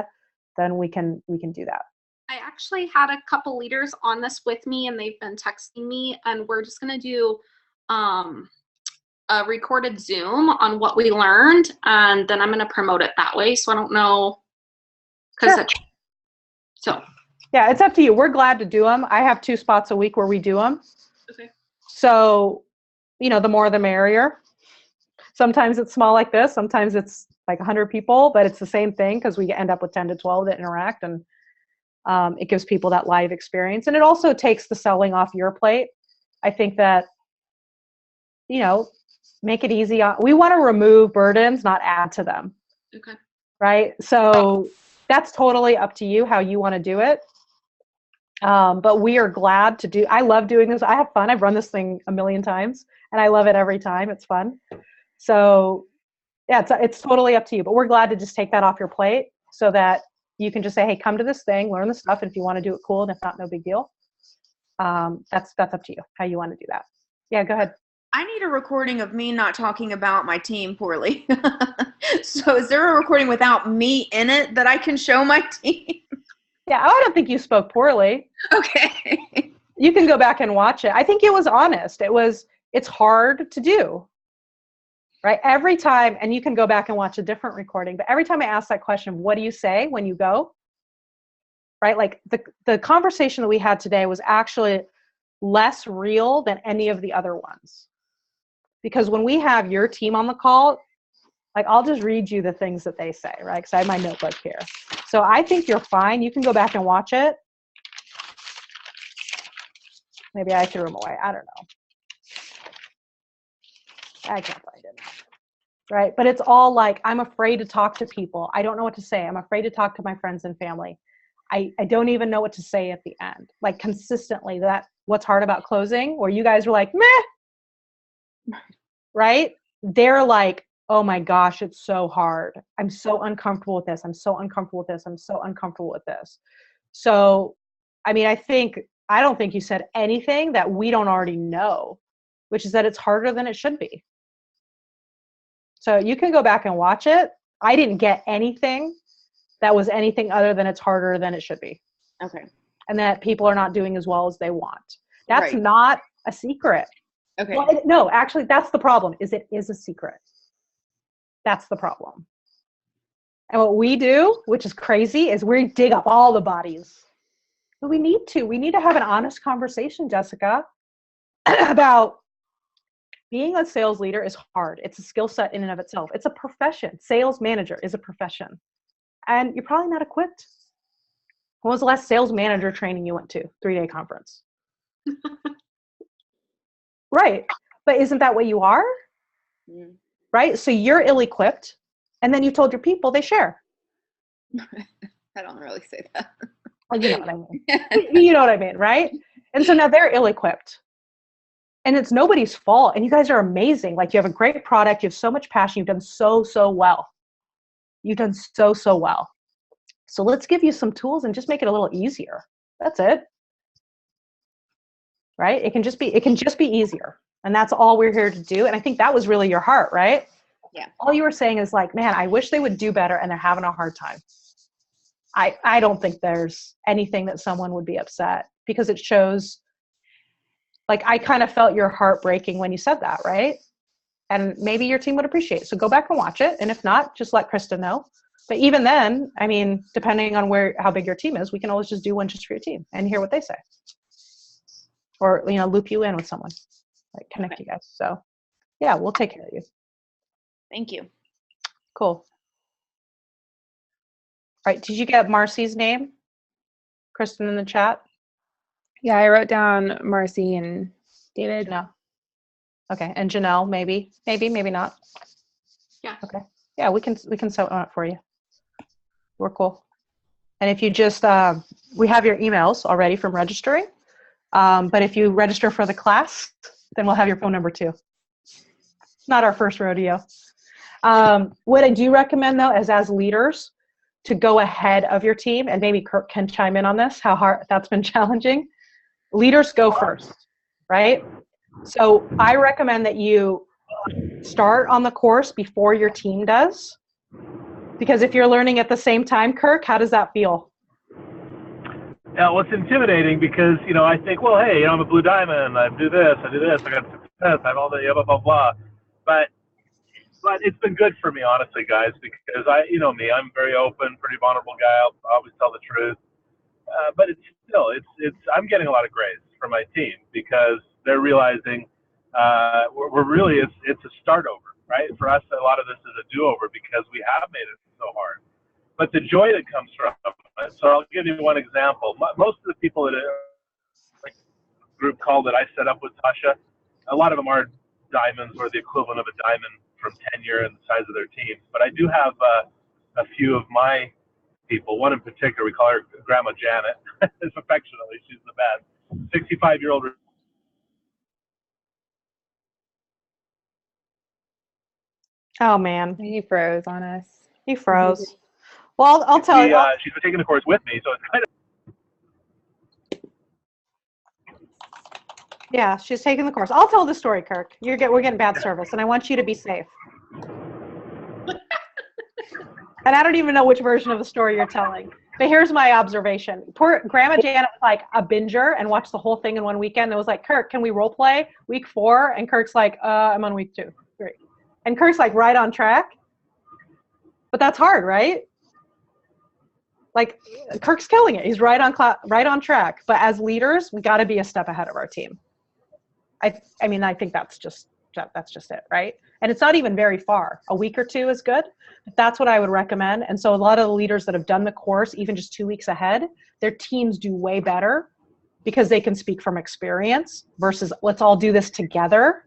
then we can do that. I actually had a couple leaders on this with me, and they've been texting me, and we're just going to do a recorded Zoom on what we learned, and then I'm going to promote it that way. So I don't know. Sure. Yeah, it's up to you. We're glad to do them. I have 2 spots a week where we do them. Okay. So, the more the merrier. Sometimes it's small like this. Sometimes it's like 100 people, but it's the same thing because we end up with 10 to 12 that interact, and it gives people that live experience. And it also takes the selling off your plate. I think that, make it easy. We want to remove burdens, not add to them. Okay. Right? So that's totally up to you how you want to do it. But we are glad to do. I love doing this. I have fun. I've run this thing a million times, and I love it every time. It's fun. So yeah, it's totally up to you. But we're glad to just take that off your plate so that you can just say, hey, come to this thing, learn the stuff. And if you want to do it, cool. And if not, no big deal. That's up to you how you want to do that. Yeah, go ahead. I need a recording of me not talking about my team poorly. So is there a recording without me in it that I can show my team? Yeah, I don't think you spoke poorly. Okay. You can go back and watch it. I think it was honest. It's hard to do. Right? Every time, and you can go back and watch a different recording, but every time I ask that question, what do you say when you go? Right? Like the conversation that we had today was actually less real than any of the other ones. Because when we have your team on the call, like I'll just read you the things that they say, right? Because I have my notebook here. So I think you're fine. You can go back and watch it. Maybe I threw them away. I don't know. I can't find it. Right? But it's all like, I'm afraid to talk to people. I don't know what to say. I'm afraid to talk to my friends and family. I don't even know what to say at the end. Like consistently, what's hard about closing, where you guys were like, meh. Right? They're like, oh my gosh, it's so hard. I'm so uncomfortable with this. I'm so uncomfortable with this. I'm so uncomfortable with this. So, I mean, I don't think you said anything that we don't already know, which is that it's harder than it should be. So you can go back and watch it. I didn't get anything that was anything other than it's harder than it should be. Okay. And that people are not doing as well as they want. That's Right. not a secret. Okay. Well, no, actually, that's the problem, is it is a secret. That's the problem. And what we do, which is crazy, is we dig up all the bodies. But we need to have an honest conversation, Jessica, about being a sales leader is hard. It's a skill set in and of itself. It's a profession. Sales manager is a profession. And you're probably not equipped. When was the last sales manager training you went to? 3-day conference. Right. But isn't that what you are? Mm. Right? So you're ill-equipped, and then you told your people they share. I don't really say that. Well, you know what I mean. You know what I mean, right? And so now they're ill-equipped. And it's nobody's fault. And you guys are amazing. Like, you have a great product. You have so much passion. You've done so, so well. You've done so, so well. So let's give you some tools and just make it a little easier. That's it. Right? It can just be easier. And that's all we're here to do. And I think that was really your heart, right? Yeah. All you were saying is like, man, I wish they would do better, and they're having a hard time. I don't think there's anything that someone would be upset, because it shows, like, I kind of felt your heart breaking when you said that, right? And maybe your team would appreciate it. So go back and watch it. And if not, just let Krista know. But even then, I mean, depending on how big your team is, we can always just do one just for your team and hear what they say. Or, loop you in with someone, like connect you guys. So yeah, we'll take care of you. Thank you. Cool. All right. Did you get Marcy's name, Kristen, in the chat? Yeah, I wrote down Marcy and David. No. Okay. And Janelle, maybe not. Yeah. Okay. Yeah, we can set one up for you. We're cool. And if you just, we have your emails already from registering. But if you register for the class, then we'll have your phone number too. Not our first rodeo. What I do recommend, though, is as leaders to go ahead of your team, and maybe Kirk can chime in on this, how hard that's been challenging. Leaders go first, right? So I recommend that you start on the course before your team does, because if you're learning at the same time, Kirk, how does that feel? Yeah, well, it's intimidating because, I think, well, hey, I'm a blue diamond, I do this, I got success, I have all the blah, blah, blah. But it's been good for me, honestly, guys, because you know me, I'm very open, pretty vulnerable guy. I'll always tell the truth. but it's still, I'm getting a lot of grace from my team because they're realizing we're really, it's a start over, right? For us, a lot of this is a do-over because we have made it so hard. But the joy that comes from it, so I'll give you one example. Most of the people at a group call that I set up with Tasha, a lot of them are diamonds or the equivalent of a diamond from tenure and the size of their teams. But I do have a few of my people, one in particular, we call her Grandma Janet, affectionately, she's the best, 65-year-old. Oh, man. He froze on us. He froze. Well, I'll tell you. She's been taking the course with me, so it's kind of. Yeah, she's taking the course. I'll tell the story, Kirk. We're getting bad service, and I want you to be safe. And I don't even know which version of the story you're telling. But here's my observation. Poor Grandma Janet was like a binger and watched the whole thing in one weekend. It was like, Kirk, can we role play week 4? And Kirk's like, I'm on week 2, 3. And Kirk's like right on track. But that's hard, right? Like Kirk's killing it. He's right on track. But as leaders, we got to be a step ahead of our team. I mean, I think that's just it, right? And it's not even very far. A week or 2 is good. That's what I would recommend. And so a lot of the leaders that have done the course, even just 2 weeks ahead, their teams do way better because they can speak from experience versus let's all do this together.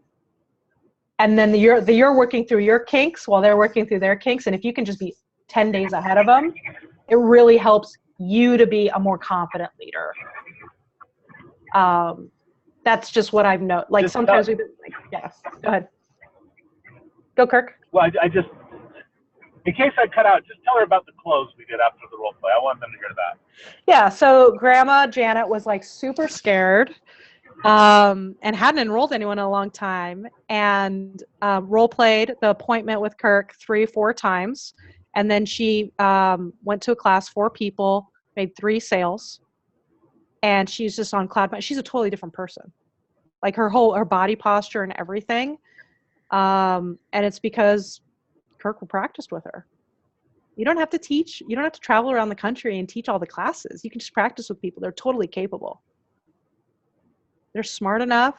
And then you're working through your kinks while they're working through their kinks. And if you can just be 10 days ahead of them, it really helps you to be a more confident leader. That's just what I've noticed. Like sometimes we've been like, yeah, go ahead. Go, Kirk. Well, I just, in case I cut out, just tell her about the close we did after the role play. I want them to hear that. Yeah, so Grandma Janet was like super scared and hadn't enrolled anyone in a long time and role played the appointment with Kirk 3-4 times. And then she went to a class, 4 people, made 3 sales. And she's just on cloud. She's a totally different person. Like her body posture and everything. And it's because Kirk practiced with her. You don't have to teach. You don't have to travel around the country and teach all the classes. You can just practice with people. They're totally capable. They're smart enough,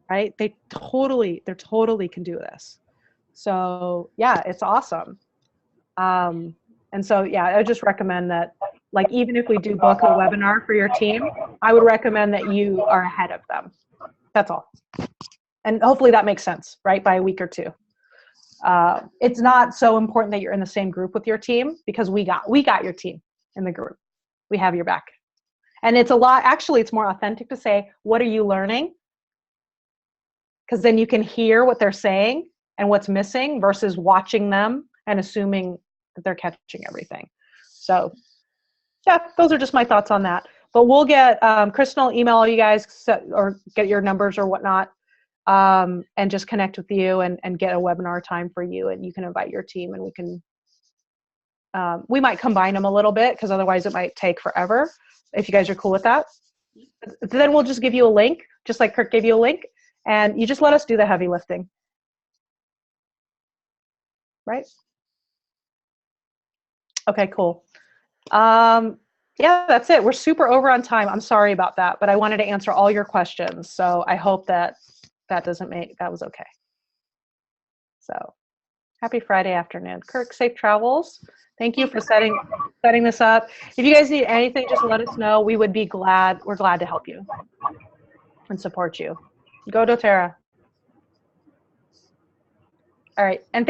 right? They're totally can do this. So yeah, it's awesome. And so yeah, I would just recommend that, like, even if we do book a webinar for your team, I would recommend that you are ahead of them. That's all. And hopefully that makes sense, right? By a week or 2. It's not so important that you're in the same group with your team because we got your team in the group. We have your back. And it's it's more authentic to say, what are you learning? Because then you can hear what they're saying and what's missing versus watching them and assuming that they're catching everything. So yeah, those are just my thoughts on that. But we'll get, Kristen will email you guys or get your numbers or whatnot and just connect with you and get a webinar time for you, and you can invite your team and we can, we might combine them a little bit because otherwise it might take forever if you guys are cool with that. Then we'll just give you a link, just like Kirk gave you a link, and you just let us do the heavy lifting. Right? Okay, cool. Yeah, that's it. We're super over on time. I'm sorry about that, but I wanted to answer all your questions. So I hope that that was okay. So happy Friday afternoon. Kirk, safe travels. Thank you for setting this up. If you guys need anything, just let us know. We're glad to help you and support you. Go doTERRA. All right. And